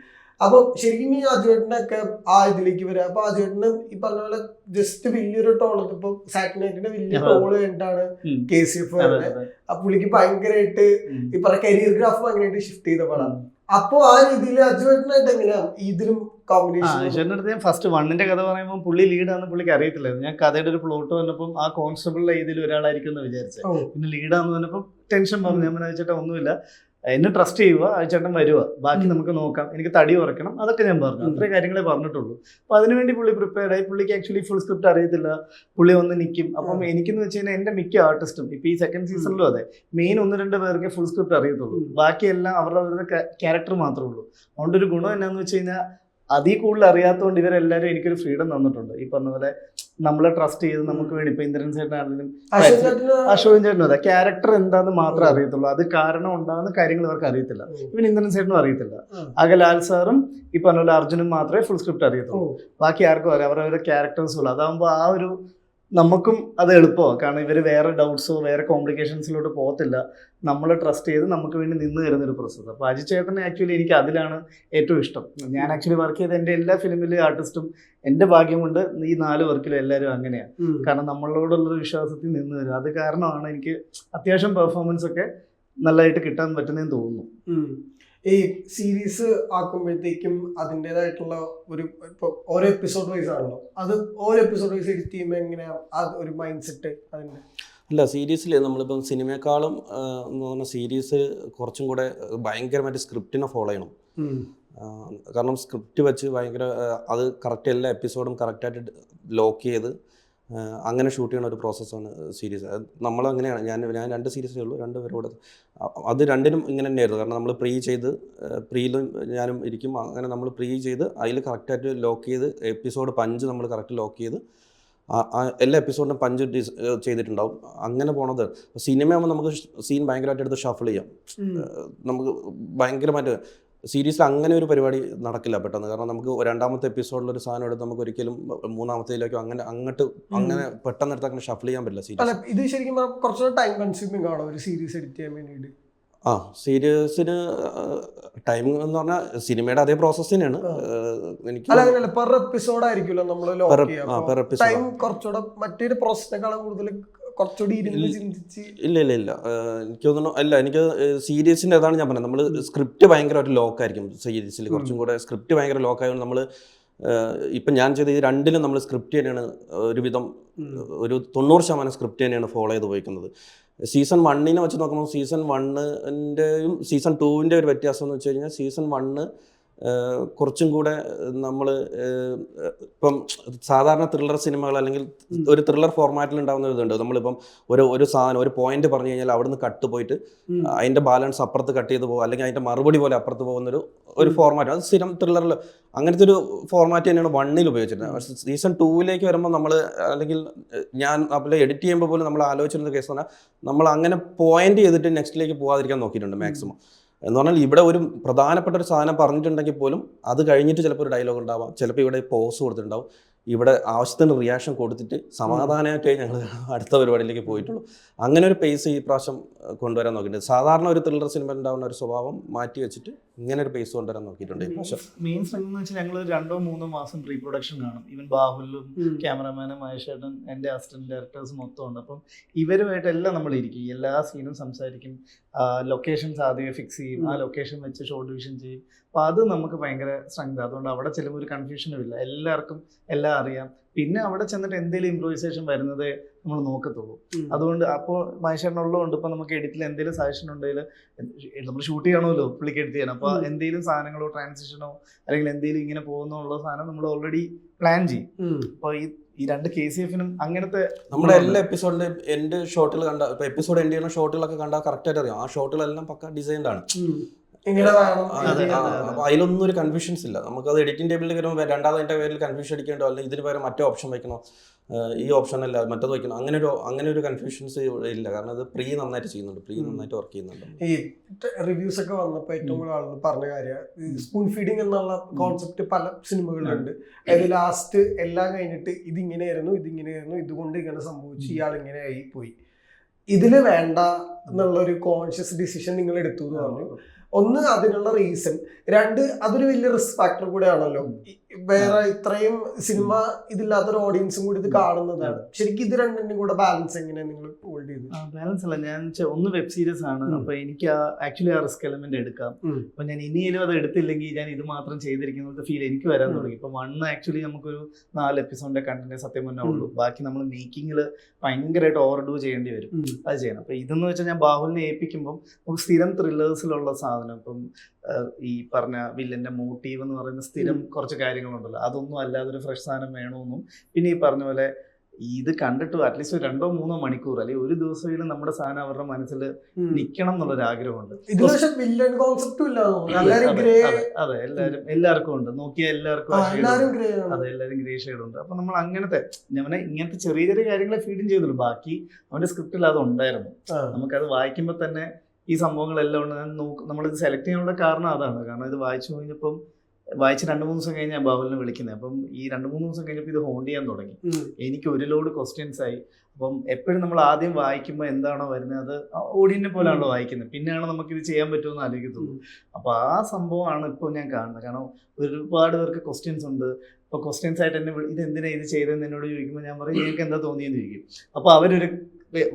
അപ്പൊ ശരിക്കും ഈ അജുവേട്ടന്റെ ഒക്കെ ആ ഇതിലേക്ക് വരാം. അപ്പൊ അജുവേട്ടന് ഈ പറഞ്ഞ പോലെ ജസ്റ്റ് വലിയൊരു ടോൾ, ഇപ്പൊ സാറ്റലൈറ്റിന്റെ വലിയ ടോള് കഴിഞ്ഞിട്ടാണ് KCF വരുന്നത്. ആ പുള്ളിക്ക് ഭയങ്കരമായിട്ട് ഈ പറഞ്ഞ കരിയർ ഗ്രാഫ് ഭയങ്കരമായിട്ട് ഷിഫ്റ്റ് ചെയ്ത പടം. അപ്പൊ ആ രീതിയിൽ അജുവേട്ടനായിട്ട് എങ്ങനെയാ ഇതിലും കോമ്പിനേഷൻ? ഞാൻ ഫസ്റ്റ് 1ന്റെ കഥ പറയുമ്പോൾ പുള്ളി ലീഡാന്ന് പുള്ളിക്ക് അറിയത്തില്ലായിരുന്നു. ഞാൻ കഥയുടെ ഒരു പ്ലോട്ട് വന്നപ്പം ആ കോൺസ്റ്റബിളിലെ ഇതിൽ ഒരാളായിരിക്കും എന്ന് വിചാരിച്ചത്. പിന്നെ ലീഡാന്ന് പറഞ്ഞപ്പോൾ ടെൻഷൻ പറഞ്ഞു. ഞാൻ ചേട്ടാ ഒന്നുമില്ല, എന്നെ ട്രസ്റ്റ് ചെയ്യുക, ആ ചേട്ടൻ വരുക, ബാക്കി നമുക്ക് നോക്കാം, എനിക്ക് തടി കുറയ്ക്കണം, അതൊക്കെ ഞാൻ പറഞ്ഞു. അത്രയും കാര്യങ്ങളെ പറഞ്ഞിട്ടുള്ളൂ. അപ്പൊ അതിനുവേണ്ടി പുള്ളി പ്രിപ്പയർഡ് ആയി. പുള്ളിക്ക് ആക്ച്വലി ഫുൾ സ്ക്രിപ്റ്റ് അറിയത്തില്ല, പുള്ളി വന്ന് നിൽക്കും. അപ്പം എനിക്കെന്ന് വെച്ച് കഴിഞ്ഞാൽ എന്റെ മിക്ക ആർട്ടിസ്റ്റും ഇപ്പൊ ഈ സെക്കൻഡ് സീസണിലും അതെ, മെയിൻ 1-2 പേർക്ക് ഫുൾ സ്ക്രിപ്റ്റ് അറിയത്തുള്ളൂ, ബാക്കിയെല്ലാം അവരുടെ ക്യാരക്ടർ മാത്രമേ ഉള്ളൂ. അതുകൊണ്ട് ഒരു ഗുണം എന്നാന്ന് വെച്ച് കഴിഞ്ഞാൽ അതിൽ കൂടുതൽ അറിയാത്തതുകൊണ്ട് ഇവരെല്ലാവരും എനിക്കൊരു ഫ്രീഡം തന്നിട്ടുണ്ട്. ഈ പറഞ്ഞ പോലെ നമ്മളെ ട്രസ്റ്റ് ചെയ്ത് നമുക്ക് വേണ്ടി ഇപ്പൊ ഇന്ദ്രൻ ചേട്ടനാണെങ്കിലും അശോകൻ ചേട്ടനും അതെ, ക്യാരക്ടർ എന്താന്ന് മാത്രമേ അറിയത്തുള്ളൂ, അത് കാരണം ഉണ്ടാകുന്ന കാര്യങ്ങൾ അവർക്ക് അറിയത്തില്ല. ഇവൻ ഇന്ദ്രൻ ചേട്ടനും അറിയത്തില്ല. ആകെ ലാൽ സാറും ഈ പറഞ്ഞ പോലെ അർജുനും മാത്രമേ ഫുൾ സ്ക്രിപ്റ്റ് അറിയത്തുള്ളൂ, ബാക്കി ആർക്കും അറിയാം. അവരവരുടെ ക്യാരക്ടേഴ്സും ഉള്ളു. അതാകുമ്പോൾ ആ ഒരു നമുക്കും അത് എളുപ്പമാണ്. കാരണം ഇവർ വേറെ ഡൗട്ട്സോ വേറെ കോംപ്ലിക്കേഷൻസിലോട്ട് പോകത്തില്ല. നമ്മൾ ട്രസ്റ്റ് ചെയ്ത് നമുക്ക് വേണ്ടി നിന്ന് തരുന്നൊരു പ്രോസസ്സ്. അപ്പോൾ അജിത് ചേട്ടനെ ആക്ച്വലി എനിക്ക് അതിലാണ് ഏറ്റവും ഇഷ്ടം. ഞാൻ ആക്ച്വലി വർക്ക് ചെയ്ത എൻ്റെ എല്ലാ ഫിലിമിലെ ആർട്ടിസ്റ്റും എൻ്റെ ഭാഗ്യം കൊണ്ട് ഈ 4 വർക്കിലും എല്ലാവരും അങ്ങനെയാണ്. കാരണം നമ്മളോടുള്ളൊരു വിശ്വാസത്തിൽ നിന്ന് തരും. അത് കാരണമാണ് എനിക്ക് അത്യാവശ്യം പെർഫോമൻസ് ഒക്കെ നല്ലതായിട്ട് കിട്ടാൻ പറ്റുന്നതെന്ന് തോന്നുന്നു. ഈ സീരീസ് ആക്കുമ്പോഴത്തേക്കും അതിൻ്റെതായിട്ടുള്ള ഒരു ഇപ്പൊ ഓരോ എപ്പിസോഡ് വൈസ് ആണല്ലോ, അത് ഓരോ എപ്പിസോഡ് വൈസ് എഡിറ്റ് ചെയ്യുമ്പോൾ എങ്ങനെയാ ഒരു മൈൻഡ് സെറ്റ് അതിന്റെ? അല്ല, സീരീസിൽ നമ്മളിപ്പം സിനിമയെക്കാളും എന്ന് പറഞ്ഞാൽ സീരീസ് കുറച്ചും കൂടെ ഭയങ്കരമായിട്ട് സ്ക്രിപ്റ്റിനെ ഫോളോ ചെയ്യണം. കാരണം സ്ക്രിപ്റ്റ് വെച്ച് ഭയങ്കര അത് കറക്റ്റ് എല്ലാ എപ്പിസോഡും കറക്റ്റായിട്ട് ലോക്ക് ചെയ്ത് അങ്ങനെ ഷൂട്ട് ചെയ്യുന്ന ഒരു പ്രോസസ്സാണ് സീരീസ്. നമ്മളങ്ങനെയാണ്. ഞാൻ 2 സീരീസേ ഉള്ളൂ, 2 പേരോട് അത് 2നും ഇങ്ങനെ തന്നെയായിരുന്നു. കാരണം നമ്മൾ പ്രീയിലും ഞാനും ഇരിക്കും. അങ്ങനെ നമ്മൾ പ്രീ ചെയ്ത് അതിൽ കറക്റ്റായിട്ട് ലോക്ക് ചെയ്ത് എപ്പിസോഡ് പഞ്ച് നമ്മൾ കറക്റ്റ് ലോക്ക് ചെയ്ത് എല്ലാ എപ്പിസോഡിനും പഞ്ച് ചെയ്തിട്ടുണ്ടാവും. അങ്ങനെ പോണത്. സിനിമയാകുമ്പോൾ നമുക്ക് സീൻ ഭയങ്കരമായിട്ട് എടുത്ത് ഷഫിൾ ചെയ്യാം. നമുക്ക് ഭയങ്കരമായിട്ട് സീരീസിൽ അങ്ങനെ ഒരു പരിപാടി നടക്കില്ല പെട്ടെന്ന്. കാരണം നമുക്ക് 2ാമത്തെ എപ്പിസോഡിലൊരു സാധനം എടുത്ത് നമുക്ക് ഒരിക്കലും 3ാമത്തേലേക്കോ അങ്ങനെ പെട്ടെന്ന് എടുത്ത് അങ്ങനെ ഷഫിൾ ചെയ്യാൻ പറ്റില്ല സീരീസ്. ഇത് ശരിക്കും കുറച്ചുകൂടെ ടൈം കൺസ്യൂമിംഗ് ആണോ ഒരു സീരീസ് എഡിറ്റ് ചെയ്യാൻ വേണ്ടിയിട്ട്? സീരീസിന് ടൈം എന്ന് പറഞ്ഞാൽ സിനിമയുടെ അതേ പ്രോസസ് തന്നെയാണ്. എനിക്ക് പെർ എപ്പിസോഡ് ആയിരിക്കുമല്ലോ നമ്മൾ ടൈം കുറച്ചുകൂടെ മറ്റൊരു പ്രോസസ്സിനേക്കാളും കൂടുതൽ കുറച്ചുകൂടി ചിന്തിച്ച്. ഇല്ല എനിക്ക് തോന്നുന്നു. എനിക്ക് സീരീസിൻ്റെ അതാണ് ഞാൻ പറഞ്ഞത്. നമ്മൾ സ്ക്രിപ്റ്റ് ഭയങ്കരമായിട്ട് ലോക്ക് ആയിരിക്കും സീരീസിൽ. കുറച്ചും കൂടെ സ്ക്രിപ്റ്റ് ഭയങ്കര ലോക്ക് ആയതുകൊണ്ട് നമ്മൾ ഇപ്പം ഞാൻ ചെയ്ത ഈ 2ലും നമ്മൾ സ്ക്രിപ്റ്റ് തന്നെയാണ് ഒരുവിധം ഒരു 90% സ്ക്രിപ്റ്റ് തന്നെയാണ് ഫോളോ ചെയ്ത് പോയിക്കുന്നത്. സീസൺ 1 വെച്ച് നോക്കുമ്പോൾ സീസൺ 1-ൻ്റെയും സീസൺ 2-ൻ്റെ ഒരു വ്യത്യാസം എന്ന് വെച്ച് കഴിഞ്ഞാൽ സീസൺ 1 കുറച്ചും കൂടെ നമ്മൾ ഇപ്പം സാധാരണ ത്രില്ലർ സിനിമകൾ അല്ലെങ്കിൽ ഒരു ത്രില്ലർ ഫോർമാറ്റിൽ ഉണ്ടാകുന്ന ഇതുണ്ട്. നമ്മളിപ്പം ഒരു സാധനം ഒരു പോയിന്റ് പറഞ്ഞു കഴിഞ്ഞാൽ അവിടുന്ന് കട്ട് പോയിട്ട് അതിൻ്റെ ബാലൻസ് അപ്പുറത്ത് കട്ട് ചെയ്ത് പോകും, അല്ലെങ്കിൽ അതിൻ്റെ മറുപടി പോലെ അപ്പുറത്ത് പോകുന്നൊരു ഫോർമാറ്റ്. അത് സ്ഥിരം ത്രില്ലറിൽ അങ്ങനത്തെ ഒരു ഫോർമാറ്റ് തന്നെയാണ് 1-ൽ ഉപയോഗിച്ചിരുന്നത്. പക്ഷേ സീസൺ 2-ലേക്ക് വരുമ്പോൾ നമ്മൾ അല്ലെങ്കിൽ ഞാൻ അപ്പോൾ എഡിറ്റ് ചെയ്യുമ്പോൾ പോലും നമ്മൾ ആലോചിച്ചിരുന്ന കേസ് പറഞ്ഞാൽ നമ്മൾ അങ്ങനെ പോയിന്റ് ചെയ്തിട്ട് നെക്സ്റ്റിലേക്ക് പോകാതിരിക്കാൻ നോക്കിയിട്ടുണ്ട് മാക്സിമം. എന്ന് പറഞ്ഞാൽ ഇവിടെ ഒരു പ്രധാനപ്പെട്ട ഒരു സാധനം പറഞ്ഞിട്ടുണ്ടെങ്കിൽ പോലും അത് കഴിഞ്ഞിട്ട് ചിലപ്പോൾ ഒരു ഡയലോഗ് ഉണ്ടാവാം, ചിലപ്പോൾ ഇവിടെ പോസ് കൊടുത്തിട്ടുണ്ടാവും, ഇവിടെ ആവശ്യത്തിന് റിയാക്ഷൻ കൊടുത്തിട്ട് സമാധാനമായിട്ടേ ഞങ്ങൾ അടുത്ത പരിപാടിയിലേക്ക് പോയിട്ടുള്ളൂ. അങ്ങനെ ഒരു പേസ് ഈ പ്രാവശ്യം കൊണ്ടുവരാൻ നോക്കിയിട്ടുണ്ട്. സാധാരണ ഒരു ത്രില്ലർ സിനിമ ഉണ്ടാവുന്ന ഒരു സ്വഭാവം മാറ്റി വെച്ചിട്ട് ഇങ്ങനെ ഒരു പേസ് കൊണ്ടുവരാൻ നോക്കിയിട്ടുണ്ട് ഈ പ്രാവശ്യം. മെയിൻ സ്ട്രെങ്ത് എന്ന് വെച്ചാൽ ഞങ്ങൾ 2-3 മാസം പ്രീ പ്രൊഡക്ഷൻ കാണും. ഈവൻ ബാഹുലും ക്യാമറമാനും മഹേഷേട്ടൻ എൻ്റെ അസിസ്റ്റന്റ് ഡയറക്ടേഴ്സ് മൊത്തം ഉണ്ട്. അപ്പം ഇവരുമായിട്ട് എല്ലാം നമ്മൾ ഇരിക്കും, എല്ലാ സീനും സംസാരിക്കും, ലൊക്കേഷൻസ് ആദ്യമേ ഫിക്സ് ചെയ്യും, ആ ലൊക്കേഷൻ വെച്ച് ഷോർട്ട് ഡിവിഷൻ ചെയ്യും, അപ്പോൾ അത് നമുക്ക് ഭയങ്കര സ്ട്രെങ്ത്. അതുകൊണ്ട് അവിടെ ചെല്ലുമ്പോൾ ഒരു കൺഫ്യൂഷനും ഇല്ല, എല്ലാവർക്കും എല്ലാം അറിയാം. പിന്നെ അവിടെ ചെന്നിട്ട് എന്തെങ്കിലും ഇംപ്രൂവൈസേഷൻ വരുന്നത് നമ്മൾ നോക്കത്തുള്ളൂ. അതുകൊണ്ട് അപ്പോൾ മഹേശ്വരനുള്ളതുകൊണ്ട് ഇപ്പോൾ നമുക്ക് എഡിറ്റിൽ എന്തെങ്കിലും സജഷൻ ഉണ്ടെങ്കിൽ നമ്മൾ ഷൂട്ട് ചെയ്യണമല്ലോ പുള്ളിക്ക് എഡിറ്റ് ചെയ്യണം. അപ്പോൾ എന്തെങ്കിലും സാധനങ്ങളോ ട്രാൻസിഷനോ അല്ലെങ്കിൽ എന്തെങ്കിലും ഇങ്ങനെ പോകുന്നുള്ള സാധനം നമ്മൾ ഓൾറെഡി പ്ലാൻ ചെയ്യും. അപ്പോൾ ഈ രണ്ട് KCF-നും അങ്ങനത്തെ നമ്മുടെ എല്ലാ എപ്പിസോഡിന്റെ എൻഡ് ഷോട്ടുകൾ കണ്ട, ഇപ്പൊ എപ്പിസോഡ് എൻഡ് ചെയ്യുന്ന ഷോട്ടുകളൊക്കെ കണ്ടാൽ കറക്റ്റ് ആയിട്ട് അറിയാം ആ ഷോട്ടുകളെല്ലാം പക്ക ഡിസൈൻഡ് ആണ്. അപ്പൊ അതിലൊന്നും ഒരു കൺഫ്യൂഷൻസ് ഇല്ല. നമുക്ക് അത് എഡിറ്റിംഗ് ടേബിളിൽ വരുമ്പോൾ രണ്ടാമത്തെ പേരിൽ കൺഫ്യൂഷൻ അടിക്കേണ്ടോ അല്ലെങ്കിൽ ഇതിന് പകരം മറ്റേ ഓപ്ഷൻ വെക്കണോ, ഈ ഓപ്ഷൻ അല്ല മറ്റത് വെക്കണം, അങ്ങനെ ഒരു കൺഫ്യൂഷൻസ് ഇല്ല. കാരണം അത് പ്രീ നന്നായിട്ട് ചെയ്യുന്നുണ്ട്, പ്രീ നന്നായിട്ട് വർക്ക് ചെയ്യുന്നുണ്ട്. ഈ റിവ്യൂസ് ഒക്കെ വന്നപ്പോ ഏറ്റവും കൂടുതൽ ആളുകൾ പറഞ്ഞ കാര്യം സ്പൂൺ ഫീഡിങ് എന്നുള്ള കോൺസെപ്റ്റ് പല സിനിമകളിലുണ്ട്. അതായത് ലാസ്റ്റ് എല്ലാം കഴിഞ്ഞിട്ട് ഇതിങ്ങനെയായിരുന്നു, ഇതുകൊണ്ട് ഇങ്ങനെ സംഭവിച്ചു, ഇയാൾ ഇങ്ങനെ ആയി പോയി. ഇതില് വേണ്ട എന്നുള്ളൊരു കോൺഷ്യസ് ഡിസിഷൻ നിങ്ങൾ എടുത്തു എന്ന് പറഞ്ഞു. ഒന്ന്, അതിനുള്ള റീസൺ. രണ്ട്, അതൊരു വലിയ റിസ്ക് ഫാക്ടർ കൂടെ ആണല്ലോ. വേറെ ഇത്രയും സിനിമ ഇതില്ലാത്തൊരു ഓഡിയൻസും കൂടി ഇത് കാണുന്നതാണ്. ശരിക്കും ഇത് രണ്ടിനും കൂടെ ബാലൻസ് എങ്ങനെയാണ് നിങ്ങൾ ഹോൾഡ് ചെയ്ത്? ബാലൻസ് അല്ല, ഞാൻ ഒന്ന് വെബ് സീരീസ് ആണ്, അപ്പൊ എനിക്ക് ആക്ച്വലി ആ റിസ്ക് എലമെന്റ് എടുക്കാം. അപ്പൊ ഞാൻ ഇനിയും അത് എടുത്തില്ലെങ്കിൽ ഞാൻ ഇത് മാത്രം ചെയ്തിരിക്കുന്നത് ഫീൽ എനിക്ക് വരാൻ തുടങ്ങി. ഇപ്പൊ 1 ആക്ച്വലി നമുക്കൊരു 4 എപ്പിസോഡിന്റെ കണ്ടന്റ് സത്യം മുന്നേ ഉള്ളൂ. ബാക്കി നമ്മൾ മേക്കിങ്ങിൽ ഭയങ്കരമായിട്ട് ഓവർഡൂ ചെയ്യേണ്ടി വരും, അത് ചെയ്യണം. അപ്പൊ ഇതെന്ന് വെച്ചാൽ ഞാൻ ബാഹുലിനെ ഏൽപ്പിക്കുമ്പോൾ നമുക്ക് സ്ഥിരം ത്രില്ലേഴ്സിലുള്ള സാധനം, ഇപ്പം ഈ പറഞ്ഞ വില്ലന്റെ മോട്ടീവ് എന്ന് പറയുന്ന സ്ഥിരം കുറച്ച് കാര്യങ്ങളുണ്ടല്ലോ, അതൊന്നും അല്ലാതെ ഒരു ഫ്രഷ് സാധനം വേണമെന്നും, പിന്നെ ഈ പറഞ്ഞ പോലെ ഇത് കണ്ടിട്ട് അറ്റ്ലീസ്റ്റ് 2-3 മണിക്കൂർ അല്ലെങ്കിൽ ഒരു ദിവസമെങ്കിലും നമ്മുടെ സാധനം അവരുടെ മനസ്സിൽ നിൽക്കണം എന്നുള്ളൊരു ആഗ്രഹമുണ്ട്. അതെ, എല്ലാവർക്കും ഉണ്ട്, നോക്കിയാൽ എല്ലാവർക്കും അതെ, എല്ലാവരും ഗ്രേ ഷെയ്ഡ് ഉണ്ട്. അപ്പൊ നമ്മൾ അങ്ങനത്തെ ഇങ്ങനത്തെ ചെറിയ ചെറിയ കാര്യങ്ങളെ ഫീഡും ചെയ്തുള്ളൂ. ബാക്കി അവന്റെ സ്ക്രിപ്റ്റിൽ അത് ഉണ്ടായിരുന്നു. നമുക്കത് വായിക്കുമ്പോൾ തന്നെ ഈ സംഭവങ്ങളെല്ലാം ഉണ്ട്. നമ്മളിത് സെലക്ട് ചെയ്യാനുള്ള കാരണം അതാണ്. കാരണം ഇത് വായിച്ചു കഴിഞ്ഞപ്പം വായിച്ച് 2-3 ദിവസം കഴിഞ്ഞ് ഞാൻ ബാബുലിനെ വിളിക്കുന്നത്. അപ്പം ഈ 2-3 ദിവസം കഴിഞ്ഞപ്പോൾ ഇത് ഹോണ്ട് ചെയ്യാൻ തുടങ്ങി. എനിക്ക് ഒരു ലോഡ് ക്വസ്റ്റ്യൻസ് ആയി. അപ്പം എപ്പോഴും നമ്മൾ ആദ്യം വായിക്കുമ്പോൾ എന്താണോ വരുന്നത് അത് ഓഡിയൻസിനെ പോലെയാണല്ലോ വായിക്കുന്നത്, പിന്നെയാണ് നമുക്കിത് ചെയ്യാൻ പറ്റുമെന്ന് ആലോചിക്കത്തുള്ളൂ. അപ്പോൾ ആ സംഭവമാണ് ഇപ്പോൾ ഞാൻ കാണുന്നത്. കാരണം ഒരുപാട് പേർക്ക് ക്വസ്റ്റ്യൻസ് ഉണ്ട്. അപ്പോൾ ക്വസ്റ്റ്യൻസ് ആയിട്ട് എന്നെ ഇത് എന്തിനാണ് ഇത് ചെയ്തതെന്ന് എന്നോട് ചോദിക്കുമ്പോൾ ഞാൻ പറയും നിങ്ങൾക്ക് എന്താ തോന്നിയെന്ന് ചോദിക്കും. അപ്പോൾ അവരൊരു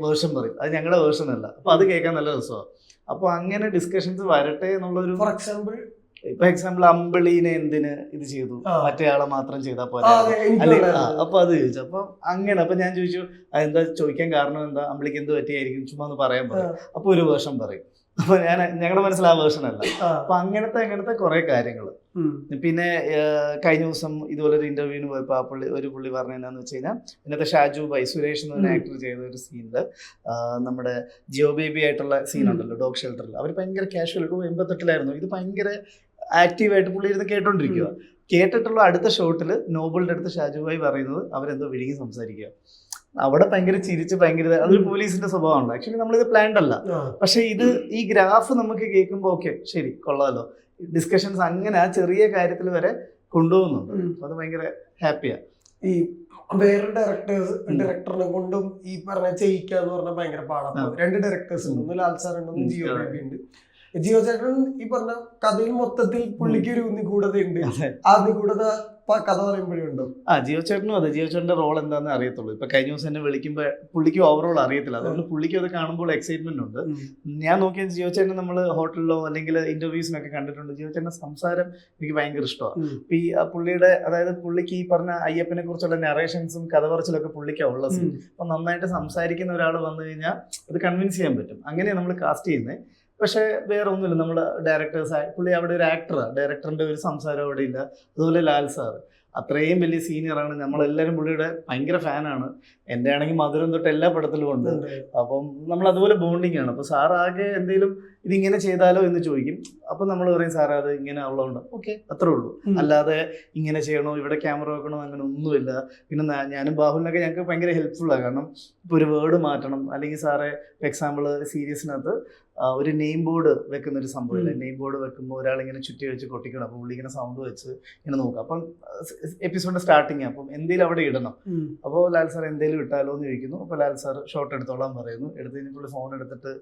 വേർഷൻ പറയും, അത് ഞങ്ങളുടെ വേർഷൻ അല്ല. അപ്പോൾ അത് കേൾക്കാൻ നല്ല രസമാണ്. അപ്പോൾ അങ്ങനെ ഡിസ്കഷൻസ് വരട്ടെ എന്നുള്ളൊരു, ഇപ്പൊ എക്സാമ്പിൾ അമ്പിളീനെ എന്തിന് ഇത് ചെയ്തു, മറ്റേ ആളെ മാത്രം ചെയ്താൽ പോലെ അല്ലെങ്കിൽ അപ്പൊ അത് ചോദിച്ചു. അപ്പൊ അങ്ങനെ അപ്പൊ ഞാൻ ചോദിച്ചു അതെന്താ ചോദിക്കാൻ കാരണം എന്താ, അമ്പിളിക്ക് എന്ത് പറ്റിയായിരിക്കും, ചുമ്മാ ഒന്ന് പറയാൻ പറയും. അപ്പൊ ഒരു വേർഷൻ പറയും. അപ്പൊ ഞങ്ങളുടെ മനസ്സിൽ ആ വേർഷൻ അല്ല. അപ്പൊ അങ്ങനത്തെ കുറെ കാര്യങ്ങൾ. പിന്നെ കഴിഞ്ഞ ദിവസം ഇതുപോലെ ഒരു ഇന്റർവ്യൂവിന് പോയപ്പോൾ ആ പുള്ളി പറഞ്ഞ എന്താന്ന് വെച്ച് കഴിഞ്ഞാൽ, ഇന്നത്തെ ഷാജു ബൈ സുരേഷ് എന്ന് പറഞ്ഞ ആക്ടർ ചെയ്ത ഒരു സീനില് നമ്മുടെ ജിയോ ബേബി ആയിട്ടുള്ള സീനുണ്ടല്ലോ ഡോഗ് ഷെൽട്ടറിൽ, അവർ ഭയങ്കര കാഷ്വൽ 88-ലായിരുന്നു. ഇത് ഭയങ്കര ആക്റ്റീവായിട്ട് പുള്ളി ഇരുന്ന് കേട്ടോണ്ടിരിക്കുക. കേട്ടിട്ടുള്ള അടുത്ത ഷോട്ടിൽ നോബിളിന്റെ അടുത്ത് ഷാജുബായി പറയുന്നത് അവരെന്തോ വിഴുങ്ങി സംസാരിക്കുക. അവിടെ ഭയങ്കര ചിരിച്ച് ഭയങ്കര, അതൊരു പോലീസിന്റെ സ്വഭാവമാണല്ലോ. ആക്ച്വലി നമ്മളിത് പ്ലാൻഡ് അല്ല. പക്ഷെ ഇത് ഈ ഗ്രാഫ് നമുക്ക് കേൾക്കുമ്പോൾ ഓക്കെ ശരി കൊള്ളാമല്ലോ, ഡിസ്കഷൻസ് അങ്ങനെ ആ ചെറിയ കാര്യത്തിൽ വരെ കൊണ്ടുപോകുന്നുണ്ട്. അത് ഭയങ്കര ഹാപ്പിയാ. ഈ വേറെ ഡയറക്ടറിനെ കൊണ്ടും ഈ പറഞ്ഞ ചെയ്യിക്കാന്ന് പറഞ്ഞാൽ ഭയങ്കര പാടാണ്. 2 ഡയറക്ടേഴ്സ് ഉണ്ട്, ഒന്ന് ലാൽ സാർ ഉണ്ട്, ഒന്ന് ജിയോ ബേബി ഉണ്ട്. ജിയോ ചേട്ടൻ ഈ പറഞ്ഞ കഥയിൽ മൊത്തത്തിൽ പുള്ളിക്ക് ഒരു നിഗൂഢത ഉണ്ട്. ആ നിഗൂഢത കഥ പറയുമ്പോഴുണ്ടോ? ജിയോ ചേട്ടനും അതെ, ജിയോ ചേട്ടന്റെ റോൾ എന്താണെന്ന് അറിയത്തുള്ളൂ. ഇപ്പൊ കഴിഞ്ഞ ദിവസം എന്നെ വിളിക്കുമ്പോൾ പുള്ളിക്ക് ഓവറോൾ അറിയത്തില്ല, അതുകൊണ്ട് പുള്ളിക്ക് അത് കാണുമ്പോൾ എക്സൈറ്റ്മെന്റ് ഉണ്ട്. ഞാൻ നോക്കിയത് ജിയോ ചേട്ടൻ നമ്മൾ ഹോട്ടലിലോ അല്ലെങ്കിൽ ഇന്റർവ്യൂസിനൊക്കെ കണ്ടിട്ടുണ്ട്. ജിയോ ചേട്ടന്റെ സംസാരം എനിക്ക് ഭയങ്കര ഇഷ്ടമാണ്. അപ്പൊ ഈ പുള്ളിയുടെ അതായത് പുള്ളിക്ക് ഈ പറഞ്ഞ അയ്യപ്പനെ കുറിച്ചുള്ള നറേഷൻസും കഥ പറച്ചിലൊക്കെ പുള്ളിക്കാണ് ഉള്ളത്. അപ്പൊ നന്നായിട്ട് സംസാരിക്കുന്ന ഒരാൾ വന്നു കഴിഞ്ഞാൽ അത് കൺവിൻസ് ചെയ്യാൻ പറ്റും. അങ്ങനെയാണ് നമ്മൾ കാസ്റ്റ് ചെയ്യുന്നത്. പക്ഷെ വേറെ ഒന്നുമില്ല, നമ്മൾ ഡയറക്ടേഴ്സ്, പുള്ളി അവിടെ ഒരു ആക്ടറാണ്, ഡയറക്ടറിന്റെ ഒരു സംസാരം അവിടെ ഇല്ല. അതുപോലെ ലാൽ സാർ അത്രയും വലിയ സീനിയറാണ്, നമ്മളെല്ലാവരും പുള്ളിയുടെ ഭയങ്കര ഫാനാണ്. എൻ്റെ ആണെങ്കിൽ മധുരം തൊട്ട് എല്ലാ പടത്തിലും ഉണ്ട്. അപ്പം നമ്മൾ അതുപോലെ ബോണ്ടിങ് ആണ്. അപ്പോൾ സാർ ആകെ എന്തെങ്കിലും ഇതിങ്ങനെ ചെയ്താലോ എന്ന് ചോദിക്കും. അപ്പം നമ്മൾ പറയും സാർ അത് ഇങ്ങനെ ഉള്ളതുകൊണ്ട് ഓക്കെ അത്രേ ഉള്ളൂ, അല്ലാതെ ഇങ്ങനെ ചെയ്യണോ ഇവിടെ ക്യാമറ വെക്കണോ അങ്ങനെ ഒന്നുമില്ല. പിന്നെ ഞാനും ബാഹുലിനൊക്കെ ഞങ്ങൾക്ക് ഭയങ്കര ഹെൽപ്ഫുള്ളാണ്. കാരണം ഇപ്പോൾ ഒരു വേർഡ് മാറ്റണം അല്ലെങ്കിൽ സാറേ എക്സാമ്പിൾ സീരീസിനകത്ത് ഒരു നെയിം ബോർഡ് വെക്കുന്ന ഒരു സംഭവമില്ല. നെയിം ബോർഡ് വെക്കുമ്പോൾ ഒരാളിങ്ങനെ ചുറ്റി വെച്ച് കൊട്ടിക്കണം. അപ്പോൾ പുള്ളി ഇങ്ങനെ സൗണ്ട് വെച്ച് ഇങ്ങനെ നോക്കാം. അപ്പം എപ്പിസോഡ് സ്റ്റാർട്ടിങ് അപ്പം എന്തെങ്കിലും അവിടെ ഇടണം. അപ്പോൾ ലാൽ സാർ എന്തെങ്കിലും ഇട്ടാലോ എന്ന് ചോദിക്കുന്നു. അപ്പോൾ ലാൽ സാർ ഷോട്ട് എടുത്തോളാൻ പറയുന്നു. എടുത്ത് കഴിഞ്ഞ് പുള്ളി ഫോൺ എടുത്തിട്ട്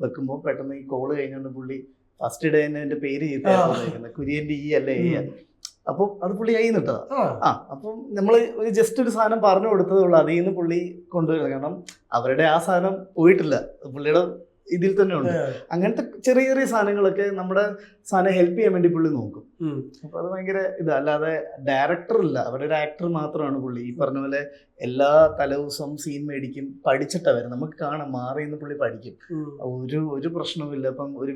വെക്കുമ്പോൾ പെട്ടെന്ന് ഈ കോള് കഴിഞ്ഞുകൊണ്ട് പുള്ളി ഫസ്റ്റ് ഡേ തന്നെ എൻ്റെ പേര് ചെയ്തിരിക്കുന്നത് കുര്യൻ്റെ ഈ അല്ലേ എ. അപ്പം അത് പുള്ളി കയ്യിൽ നിട്ടതാ. അപ്പം നമ്മൾ ഒരു ജസ്റ്റ് ഒരു സാധനം പറഞ്ഞു കൊടുത്തതേ ഉള്ളൂ, അതിൽ നിന്ന് പുള്ളി കൊണ്ടുവരുന്നത്. കാരണം അവരുടെ ആ സാധനം പോയിട്ടില്ല, പുള്ളിയുടെ ഇതിൽ തന്നെ ഉണ്ട്. അങ്ങനത്തെ ചെറിയ ചെറിയ സാധനങ്ങളൊക്കെ നമ്മുടെ സാധനം ഹെൽപ്പ് ചെയ്യാൻ വേണ്ടി പുള്ളി നോക്കും. അപ്പൊ അത് ഭയങ്കര അല്ലാതെ ഡയറക്ടർ ഇല്ല, അവരൊരു ആക്ടർ മാത്രമാണ് പുള്ളി. ഈ പറഞ്ഞ പോലെ എല്ലാ തലേദിവസം സീൻ മേടിക്കും, പഠിച്ചിട്ടാ വരും. നമുക്ക് കാണാം മാറിയെന്ന് പുള്ളി പഠിക്കും, ഒരു പ്രശ്നവുമില്ല. ഇപ്പം ഒരു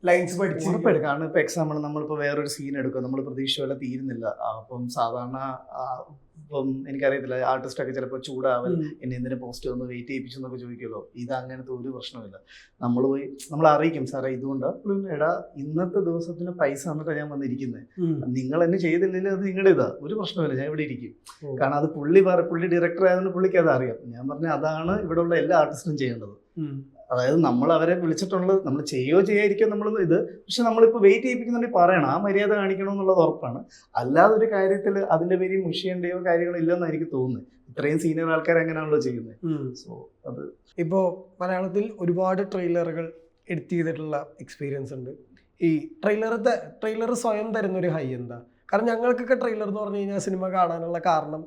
ലൈൻസ് പഠിച്ചു. കാരണം ഇപ്പൊ എക്സാമ്പിൾ നമ്മളിപ്പോ വേറൊരു സീൻ എടുക്കുക, നമ്മൾ പ്രതീക്ഷ പോലെ തീരുന്നില്ല. അപ്പം സാധാരണ ഇപ്പം എനിക്കറിയത്തില്ല, ആർട്ടിസ്റ്റൊക്കെ ചിലപ്പോൾ ചൂടാവൽ, എന്നെ എന്തിനു പോസ്റ്റ് ഒന്ന് വെയിറ്റ് ചെയ്യിപ്പിച്ചു എന്നൊക്കെ ചോദിക്കുമല്ലോ. ഇത് അങ്ങനത്തെ ഒരു പ്രശ്നമില്ല. നമ്മൾ അറിയിക്കും, സാറേ ഇതുകൊണ്ട് എടാ ഇന്നത്തെ ദിവസത്തിന് പൈസ തന്നിട്ടാണ് ഞാൻ വന്നിരിക്കുന്നത്, നിങ്ങൾ എന്നെ ചെയ്തില്ലെങ്കിൽ അത് നിങ്ങളുടെ ഇതാ, ഒരു പ്രശ്നമില്ല, ഞാൻ ഇവിടെ ഇരിക്കും. കാരണം അത് പുള്ളി ഡയറക്ടർ ആയതുകൊണ്ട് പുള്ളിക്ക് അത് അറിയാം. ഞാൻ പറഞ്ഞ അതാണ് ഇവിടെ ഉള്ള എല്ലാ ആർട്ടിസ്റ്റും ചെയ്യേണ്ടത്. അതായത് നമ്മൾ അവരെ വിളിച്ചിട്ടുള്ളത് നമ്മൾ ചെയ്യാതിരിക്കും നമ്മൾ ഇത്, പക്ഷെ നമ്മളിപ്പോൾ വെയിറ്റ് ചെയ്യിപ്പിക്കുന്നുണ്ടെങ്കിൽ പറയണം, ആ മര്യാദ കാണിക്കണം എന്നുള്ളത് ഉറപ്പാണ്. അല്ലാതെ ഒരു കാര്യത്തിൽ അതിന്റെ പേര് മുഷിയേണ്ടയോ കാര്യങ്ങളോ ഇല്ലെന്ന് എനിക്ക് തോന്നുന്നത്. ഇത്രയും സീനിയർ ആൾക്കാർ എങ്ങനെയാണല്ലോ ചെയ്യുന്നത്. സോ അത് ഇപ്പോൾ മലയാളത്തിൽ ഒരുപാട് ട്രെയിലറുകൾ എഡിറ്റ് ചെയ്തിട്ടുള്ള എക്സ്പീരിയൻസ് ഉണ്ട്. ഈ ട്രെയിലർ സ്വയം തരുന്നൊരു ഹൈ എന്താ? കാരണം ഞങ്ങൾക്കൊക്കെ ട്രെയിലർ എന്ന് പറഞ്ഞു കഴിഞ്ഞാൽ സിനിമ കാണാനുള്ള കാരണം,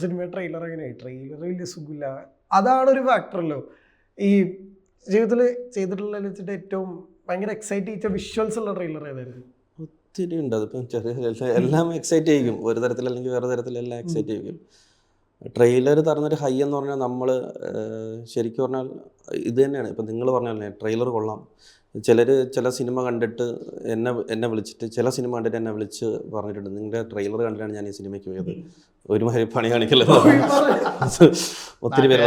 സിനിമ ട്രെയിലർ എങ്ങനെയായി, ട്രെയിലർ വലിയ സുഖമില്ല, അതാണൊരു ഫാക്ടറല്ലോ. ഈ ജീവിതത്തിൽ ചെയ്തിട്ടുള്ള വെച്ചിട്ട് ഏറ്റവും ഭയങ്കര എക്സൈറ്റ് ചെയ്യിച്ച വിഷ്വൽസ് ഉള്ള ട്രെയിലർ ഏതായിരുന്നു? ഒത്തിരി ഉണ്ട്. അതിപ്പം ചെറിയ എല്ലാം എക്സൈറ്റ് ചെയ്യിക്കും, ഒരു തരത്തിൽ അല്ലെങ്കിൽ വേറെ തരത്തിലെല്ലാം എക്സൈറ്റ് ചെയ്യിക്കും. ട്രെയിലർ തരുന്നൊരു ഹൈ എന്ന് പറഞ്ഞാൽ നമ്മൾ ശരിക്കും പറഞ്ഞാൽ ഇത് തന്നെയാണ്. ഇപ്പം നിങ്ങൾ പറഞ്ഞല്ലേ ട്രെയിലർ കൊള്ളാം, ചില സിനിമ കണ്ടിട്ട് എന്നെ വിളിച്ചിട്ട്, ചില സിനിമ കണ്ടിട്ട് എന്നെ വിളിച്ച് പറഞ്ഞിട്ടുണ്ട്, നിങ്ങളുടെ ട്രെയിലർ കണ്ടിട്ടാണ് ഞാൻ ഈ സിനിമയ്ക്ക് പോയത്, ഒരുമാതിരി പണി കാണിക്കല്ലോ. ഒത്തിരി പേര്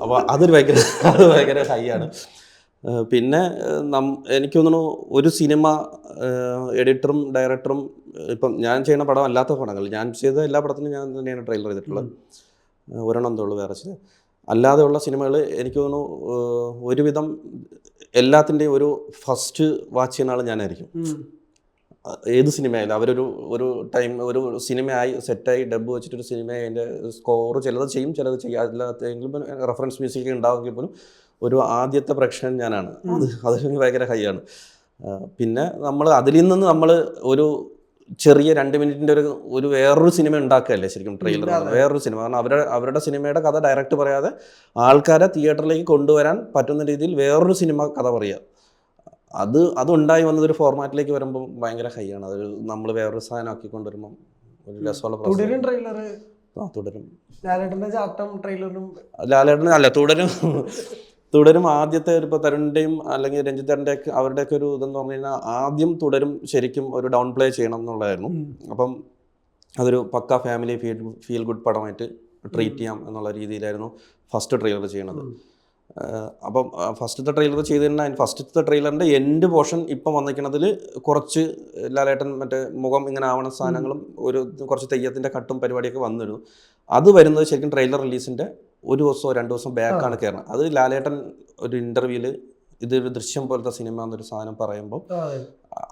അപ്പോൾ അത് ഭയങ്കര ഹൈ ആണ്. പിന്നെ എനിക്ക് തോന്നുന്നു ഒരു സിനിമ എഡിറ്ററും ഡയറക്ടറും, ഇപ്പം ഞാൻ ചെയ്യുന്ന പടം അല്ലാത്ത പടങ്ങൾ, ഞാൻ ചെയ്ത എല്ലാ പടത്തിനും ഞാൻ തന്നെയാണ് ട്രെയിലർ ചെയ്തിട്ടുള്ളത്. ഒരെണ്ണം എന്തോളൂ വേറെ ചെയ്ത്. അല്ലാതെയുള്ള സിനിമകൾ എനിക്ക് തോന്നുന്നു ഒരുവിധം എല്ലാത്തിൻ്റെയും ഒരു ഫസ്റ്റ് വാച്ച് ചെയ്യുന്ന ആൾ ഞാനായിരിക്കും. ഏത് സിനിമയായാലും അവരൊരു ടൈം ഒരു സിനിമയായി സെറ്റായി ഡബ് വെച്ചിട്ടൊരു സിനിമയായി അതിൻ്റെ സ്കോർ ചിലത് ചെയ്യും, ചിലത് ചെയ്യും, അതിലെങ്കിലും റെഫറൻസ് മ്യൂസിക് ഉണ്ടാവുമെങ്കിൽ പോലും ഒരു ആദ്യത്തെ പ്രേക്ഷകൻ ഞാനാണ്. അതൊരു ഭയങ്കര ഹൈ ആണ്. പിന്നെ നമ്മൾ അതിൽ നിന്ന് നമ്മൾ ഒരു ചെറിയ 2 മിനിറ്റിൻ്റെ ഒരു വേറൊരു സിനിമ ഉണ്ടാക്കുകയല്ലേ ശരിക്കും ട്രെയിലർ, വേറൊരു സിനിമ. കാരണം അവരുടെ സിനിമയുടെ കഥ ഡയറക്റ്റ് പറയാതെ ആൾക്കാരെ തിയേറ്ററിലേക്ക് കൊണ്ടുവരാൻ പറ്റുന്ന രീതിയിൽ വേറൊരു സിനിമ കഥ പറയുക, അതുണ്ടായി വന്നതൊരു ഫോർമാറ്റിലേക്ക് വരുമ്പോൾ ഭയങ്കര ഹൈ ആണ്. അത് നമ്മൾ വേറൊരു സാധനം ആക്കി കൊണ്ടുവരുമ്പോൾ ഒരു രസമുള്ള തുടരും. ലാലേട്ടൻ അല്ല തുടരും ആദ്യത്തെ ഇപ്പോൾ തരുണിൻ്റെയും അല്ലെങ്കിൽ രഞ്ജിത്തേട്ടൻ്റെ അവരുടെയൊക്കെ ഒരു ഇതെന്ന് പറഞ്ഞു കഴിഞ്ഞാൽ ആദ്യം തുടരും ശരിക്കും ഒരു ഡൗൺ പ്ലേ ചെയ്യണം എന്നുള്ളതായിരുന്നു. അപ്പം അതൊരു പക്ക ഫാമിലി ഫീൽ ഗുഡ് പടമായിട്ട് ട്രീറ്റ് ചെയ്യാം എന്നുള്ള രീതിയിലായിരുന്നു ഫസ്റ്റ് ട്രെയിലർ ചെയ്യണത്. അപ്പം ഫസ്റ്റത്തെ ട്രെയിലർ ചെയ്ത് തന്നെ ഫസ്റ്റത്തെ ട്രെയിലറിൻ്റെ എൻഡ് പോർഷൻ ഇപ്പം വന്നിരിക്കുന്നതിൽ കുറച്ച് ലാലേട്ടൻ മറ്റേ മുഖം ഇങ്ങനെ ആവണ സാധനങ്ങളും കുറച്ച് തെയ്യത്തിൻ്റെ കട്ടും പരിപാടിയൊക്കെ വന്നിരുന്നു. അത് വരുന്നത് ശരിക്കും ട്രെയിലർ റിലീസിൻ്റെ 1 ദിവസമോ 2 ദിവസം ബാക്കാണ് കയറുന്നത്. അത് ലാലേട്ടൻ ഒരു ഇൻ്റർവ്യൂവിൽ ഇതൊരു ദൃശ്യം പോലത്തെ സിനിമ എന്നൊരു സാധനം പറയുമ്പോൾ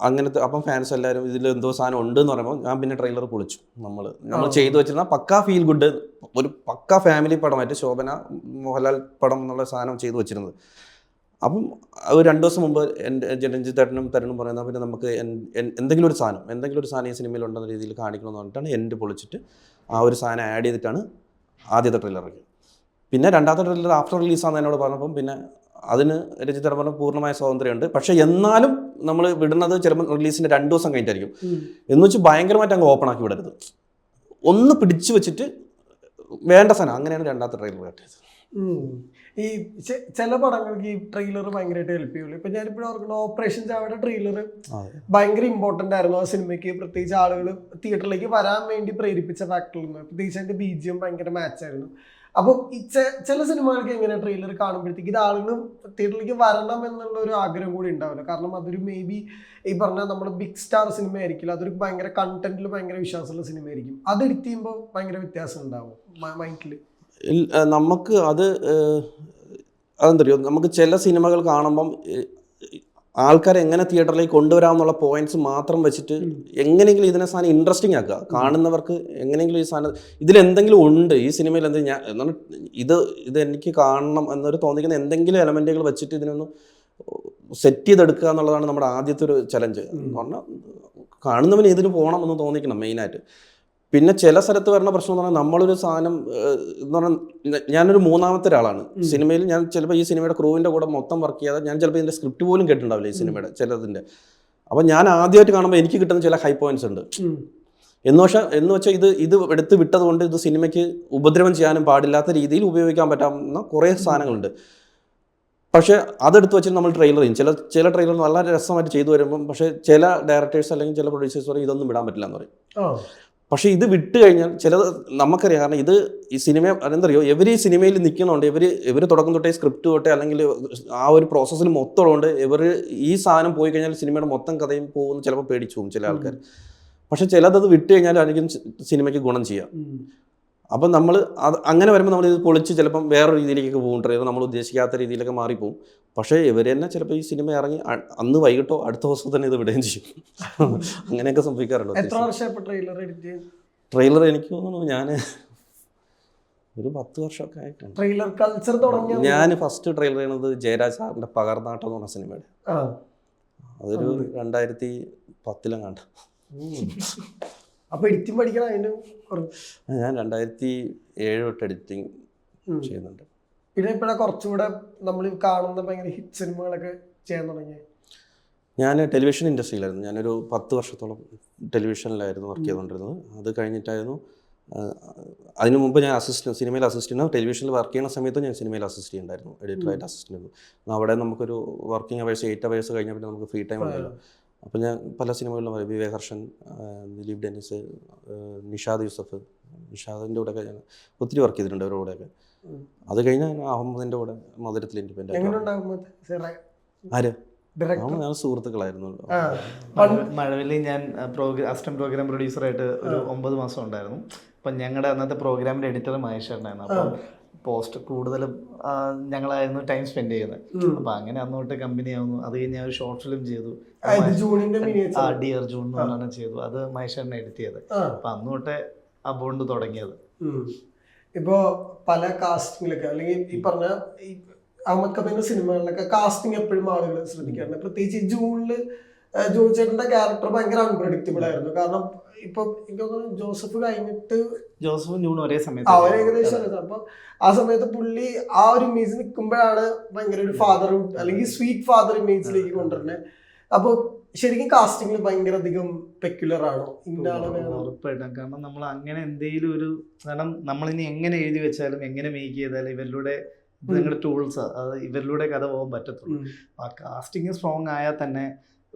അങ്ങനത്തെ അപ്പം ഫാൻസ് എല്ലാവരും ഇതിൽ എന്തോ സാധനം ഉണ്ട് എന്ന് പറയുമ്പോൾ ഞാൻ പിന്നെ ട്രെയിലർ പൊളിച്ചു. നമ്മൾ ചെയ്തു വെച്ചിരുന്ന പക്ക ഫീൽ ഗുഡ് ഒരു പക്ക ഫാമിലി പടമായിട്ട് ശോഭന മോഹൻലാൽ പടം എന്നുള്ള സാധനം ചെയ്തു വെച്ചിരുന്നത്. അപ്പം ഒരു 2 ദിവസം മുമ്പ് രഞ്ജിത്തേട്ടനും തരുണും പറയുന്നത് പിന്നെ നമുക്ക് എന്തെങ്കിലും ഒരു സാധനം ഈ സിനിമയിൽ ഉണ്ടെന്ന രീതിയിൽ കാണിക്കണമെന്ന് പറഞ്ഞിട്ടാണ് എൻഡ് പൊളിച്ചിട്ട് ആ ഒരു സാധനം ആഡ് ചെയ്തിട്ടാണ് ആദ്യത്തെ ട്രെയിലർ. പിന്നെ രണ്ടാമത്തെ ട്രെയിലർ ആഫ്റ്റർ റിലീസാണെന്ന് എന്നോട് പറഞ്ഞപ്പം പിന്നെ അതിന് രഞ്ജിത്തേട്ടൻ പറഞ്ഞ പൂർണ്ണമായ സ്വാതന്ത്ര്യമുണ്ട്. പക്ഷേ എന്നാലും നമ്മൾ വിടുന്നത് ചിലപ്പോൾ റിലീസിൻ്റെ 2 ദിവസം കഴിഞ്ഞിട്ടായിരിക്കും. എന്ന് വെച്ച് ഭയങ്കരമായിട്ട് അങ്ങ് ഓപ്പൺ ആക്കി വിടരുത്, ഒന്ന് പിടിച്ചു വെച്ചിട്ട് വേണ്ട സാധനം. അങ്ങനെയാണ് രണ്ടാമത്തെ ട്രെയിലർ കേട്ടത്. ഈ ചില പടങ്ങൾക്ക് ഈ ട്രെയിലർ ഭയങ്കരമായിട്ട് ഹെൽപ്പ് ചെയ്യുള്ളൂ. ഇപ്പൊ ഞാനിപ്പോഴും ഓർക്കണം ഓപ്പറേഷൻ ചാവയുടെ ട്രെയിലർ ഭയങ്കര ഇമ്പോർട്ടന്റ് ആയിരുന്നു ആ സിനിമയ്ക്ക്. പ്രത്യേകിച്ച് ആളുകൾ തിയേറ്ററിലേക്ക് വരാൻ വേണ്ടി പ്രേരിപ്പിച്ച ഫാക്ടറിൽ പ്രത്യേകിച്ച് അതിന്റെ ബിജിഎം ഭയങ്കര മാച്ചായിരുന്നു. അപ്പം ഈ ചില സിനിമകൾക്ക് എങ്ങനെ ട്രെയിലർ കാണുമ്പോഴത്തേക്ക് ഇത് ആളുകൾ തിയേറ്ററിലേക്ക് വരണം എന്നുള്ള ഒരു ആഗ്രഹം കൂടി ഉണ്ടാവില്ല. കാരണം അതൊരു മേ ബി ഈ പറഞ്ഞാൽ നമ്മുടെ ബിഗ് സ്റ്റാർ സിനിമ ആയിരിക്കില്ല, അതൊരു ഭയങ്കര കണ്ടന്റിൽ ഭയങ്കര വിശ്വാസമുള്ള സിനിമ ആയിരിക്കും. അത് എഡിറ്റ് ചെയ്യുമ്പോൾ ഭയങ്കര വ്യത്യാസം ഉണ്ടാവും മൈൻഡിൽ. നമുക്ക് അതെന്തറിയോ, നമുക്ക് ചില സിനിമകൾ കാണുമ്പം ആൾക്കാരെ എങ്ങനെ തിയേറ്ററിലേക്ക് കൊണ്ടുവരാമെന്നുള്ള പോയിന്റ്സ് മാത്രം വെച്ചിട്ട് എങ്ങനെയെങ്കിലും ഇതിനെ സാധനം ഇൻട്രസ്റ്റിംഗ് ആക്കുക, കാണുന്നവർക്ക് എങ്ങനെയെങ്കിലും ഈ സാധനം ഇതിലെന്തെങ്കിലും ഉണ്ട്, ഈ സിനിമയിൽ എന്തെങ്കിലും ഇത് എനിക്ക് കാണണം എന്നൊരു തോന്നിക്കുന്ന എന്തെങ്കിലും എലമെന്റുകൾ വെച്ചിട്ട് ഇതിനൊന്ന് സെറ്റ് ചെയ്തെടുക്കുക എന്നുള്ളതാണ് നമ്മുടെ ആദ്യത്തെ ഒരു ചലഞ്ച്. എന്ന് പറഞ്ഞാൽ കാണുന്നവന് ഇതിന് പോകണം എന്ന് തോന്നിക്കണം മെയിനായിട്ട്. പിന്നെ ചില സ്ഥലത്ത് വരുന്ന പ്രശ്നം എന്ന് പറഞ്ഞാൽ നമ്മളൊരു സാധനം എന്ന് പറഞ്ഞാൽ ഞാനൊരു മൂന്നാമത്തെ ഒരാളാണ് സിനിമയിൽ. ഞാൻ ചിലപ്പോൾ ഈ സിനിമയുടെ ക്രൂവിൻ്റെ കൂടെ മൊത്തം വർക്ക് ചെയ്യാതെ ഞാൻ ചിലപ്പോൾ ഇതിൻ്റെ സ്ക്രിപ്റ്റ് പോലും കേട്ടിട്ടുണ്ടാവില്ല ഈ സിനിമയുടെ ചിലതിൻ്റെ. അപ്പോൾ ഞാൻ ആദ്യമായിട്ട് കാണുമ്പോൾ എനിക്ക് കിട്ടുന്ന ചില ഹൈ പോയിന്റ്സ് ഉണ്ട്. എന്ന് വെച്ചാൽ ഇത് എടുത്ത് വിട്ടതുകൊണ്ട് ഇത് സിനിമയ്ക്ക് ഉപദ്രവം ചെയ്യാനും പാടില്ലാത്ത രീതിയിൽ ഉപയോഗിക്കാൻ പറ്റാവുന്ന കുറേ സാധനങ്ങളുണ്ട്. പക്ഷേ അതെടുത്ത് വെച്ചിട്ട് നമ്മൾ ട്രെയിലർ ചെയ്യും. ചില ട്രെയിലർ വളരെ രസമായിട്ട് ചെയ്തു വരുമ്പം പക്ഷേ ചില ഡയറക്ടേഴ്സ് അല്ലെങ്കിൽ ചില പ്രൊഡ്യൂസേഴ്സ് പറയും ഇതൊന്നും വിടാൻ പറ്റില്ല എന്ന് പറയും. പക്ഷേ ഇത് വിട്ട് കഴിഞ്ഞാൽ ചിലത് നമുക്കറിയാം. കാരണം ഇത് ഈ സിനിമ അതെന്തറിയോ, ഇവർ ഈ സിനിമയിൽ നിൽക്കുന്നുണ്ട്, ഇവർ തുടക്കം തൊട്ടേ സ്ക്രിപ്റ്റ് തൊട്ടേ അല്ലെങ്കിൽ ആ ഒരു പ്രോസസ്സിൽ മൊത്തം ഉള്ളതുകൊണ്ട് ഇവർ ഈ സാധനം പോയി കഴിഞ്ഞാൽ സിനിമയുടെ മൊത്തം കഥയും പോകുമെന്ന് ചിലപ്പോൾ പേടിച്ചു പോകും ചില ആൾക്കാർ. പക്ഷെ ചിലതത് വിട്ട് കഴിഞ്ഞാൽ ആയിരിക്കും സിനിമയ്ക്ക് ഗുണം ചെയ്യാം. അപ്പം നമ്മൾ അങ്ങനെ വരുമ്പോൾ നമ്മൾ ഇത് പൊളിച്ച് ചിലപ്പം വേറെ രീതിയിലേക്ക് പോകും, ട്രെയിലർ നമ്മൾ ഉദ്ദേശിക്കാത്ത രീതിയിലൊക്കെ മാറിപ്പോവും. പക്ഷേ ഇവർ തന്നെ ചിലപ്പോൾ ഈ സിനിമ ഇറങ്ങി അന്ന് വൈകിട്ടോ അടുത്ത ദിവസം തന്നെ ഇത് വിടുകയും ചെയ്യും. അങ്ങനെയൊക്കെ സംഭവിക്കാറുണ്ട്. ട്രെയിലർ എനിക്ക് തോന്നുന്നു ഞാൻ ഒരു 10 വർഷമൊക്കെ ആയിട്ടാണ് ട്രെയിലർ കൾച്ചർ തുടങ്ങി. ഞാൻ ഫസ്റ്റ് ട്രെയിലർ ചെയ്യുന്നത് ജയരാജ് സാറിൻ്റെ പകർന്നാട്ടം എന്ന് പറഞ്ഞ സിനിമയുടെ. അതൊരു 2010 കണ്ട. അപ്പൊ എഡിറ്റിംഗ് പഠിക്കണം അതിന് ഞാൻ 2007 തൊട്ട് എഡിറ്റിംഗ് ചെയ്യുന്നുണ്ട്. പിന്നെ ഇപ്പോഴാണ് കുറച്ചുകൂടെ നമ്മൾ കാണുന്ന ഭയങ്കര ഹിറ്റ് സിനിമകളൊക്കെ ചെയ്യാൻ തുടങ്ങി. ഞാൻ ടെലിവിഷൻ ഇൻഡസ്ട്രിയിലായിരുന്നു. ഞാനൊരു 10 വർഷത്തോളം ടെലിവിഷനിലായിരുന്നു വർക്ക് ചെയ്തുകൊണ്ടിരുന്നത്. അത് കഴിഞ്ഞിട്ടായിരുന്നു അതിനു മുമ്പ് ഞാൻ സിനിമയിൽ അസിസ്റ്റൻ്റ്. ടെലിവിഷനിൽ വർക്ക് ചെയ്യുന്ന സമയത്ത് ഞാൻ സിനിമയിൽ അസിസ്റ്റ് ചെയ്യുന്നുണ്ടായിരുന്നു, എഡിറ്ററായിട്ട് അസിസ്റ്റ് ചെയ്യുന്നു. അവിടെ നമുക്കൊരു വർക്കിംഗ് അവേഴ്സ് 8 അവേഴ്സ് കഴിഞ്ഞാൽ പിന്നെ നമുക്ക് ഫ്രീ ടൈം ഉണ്ടല്ലോ. അപ്പോൾ ഞാൻ പല സിനിമകളിലും വിവേക് ഹർഷൻ, ദിലീപ് ഡെന്നിസ്, നിഷാദ് യൂസഫ്, നിഷാദിൻ്റെ കൂടെയൊക്കെ ഞാൻ ഒത്തിരി വർക്ക് ചെയ്തിട്ടുണ്ട് അവരുടെ കൂടെയൊക്കെ. അത് കഴിഞ്ഞാൽ ഞാൻ അഹമ്മദിൻ്റെ കൂടെ മധുരത്തിൽ ഇൻഡിപെൻഡൻ്റ്. ആര്? ഞാൻ സുഹൃത്തുക്കളായിരുന്നു. മഴവിൽ ഞാൻ അസിസ്റ്റന്റ് പ്രോഗ്രാം പ്രൊഡ്യൂസറായിട്ട് ഒരു 9 മാസം ഉണ്ടായിരുന്നു. അപ്പം ഞങ്ങളുടെ അന്നത്തെ പ്രോഗ്രാമിൻ്റെ എഡിറ്റർ മഹേഷായിരുന്നു. അപ്പം പോസ്റ്റ് കൂടുതലും ഞങ്ങളായിരുന്നു ടൈം സ്പെൻഡ് ചെയ്യുന്നത്. അപ്പം അങ്ങനെ അന്നോട്ട് കമ്പനി ആവുന്നു. അത് കഴിഞ്ഞ് ഞാൻ ഒരു ഷോർട്ട് ഫിലിം ചെയ്തു, ഡിയർ ജൂൺ എന്ന് പറഞ്ഞാൽ ചെയ്തു. അത് മഹേഷാണ് എഡിറ്റ് ചെയ്തത്. അപ്പം അന്നോട്ടെ ആ ബോണ്ട് തുടങ്ങിയത്. ഇപ്പോ പല കാസ്റ്റിങ്ങിലൊക്കെ അല്ലെങ്കിൽ ഈ പറഞ്ഞ അഹമ്മദ് കബീറിന്റെ സിനിമകളിലൊക്കെ കാസ്റ്റിംഗ് എപ്പോഴും ആളുകൾ ശ്രദ്ധിക്കാറുണ്ട്. പ്രത്യേകിച്ച് ഈ ജൂൺ ചേട്ടന്റെ ക്യാരക്ടർ ഭയങ്കര അൺപ്രഡിക്റ്റബിൾ ആയിരുന്നു. കാരണം ഇപ്പൊ എനിക്ക് തോന്നുന്നു ജോസഫ് കഴിഞ്ഞിട്ട് ജോസഫും ജൂണും ഒരേ സമയത്ത് ഏകദേശം. അപ്പൊ ആ സമയത്ത് പുള്ളി ആ ഒരു ഇമേജ് നിൽക്കുമ്പോഴാണ് ഭയങ്കര ഒരു ഫാദർ അല്ലെങ്കിൽ സ്വീറ്റ് ഫാദർ ഇമേജിലേക്ക് കൊണ്ടുവരുന്നത്. അപ്പൊ ശരിക്കും കാസ്റ്റിംഗിൽ ഭയങ്കര അധികം പെക്യുലർ ആണോ? ഉറപ്പായിട്ടും. കാരണം നമ്മൾ അങ്ങനെ എന്തെങ്കിലും ഒരു കാരണം നമ്മളിനി എങ്ങനെ എഴുതി വെച്ചാലും എങ്ങനെ മേക്ക് ചെയ്താലും ഇവരിലൂടെ നിങ്ങളുടെ ടൂൾസ് അത് ഇവരിലൂടെ കഥ പോകാൻ പറ്റത്തുള്ളൂ. ആ കാസ്റ്റിംഗ് സ്ട്രോങ് ആയാൽ തന്നെ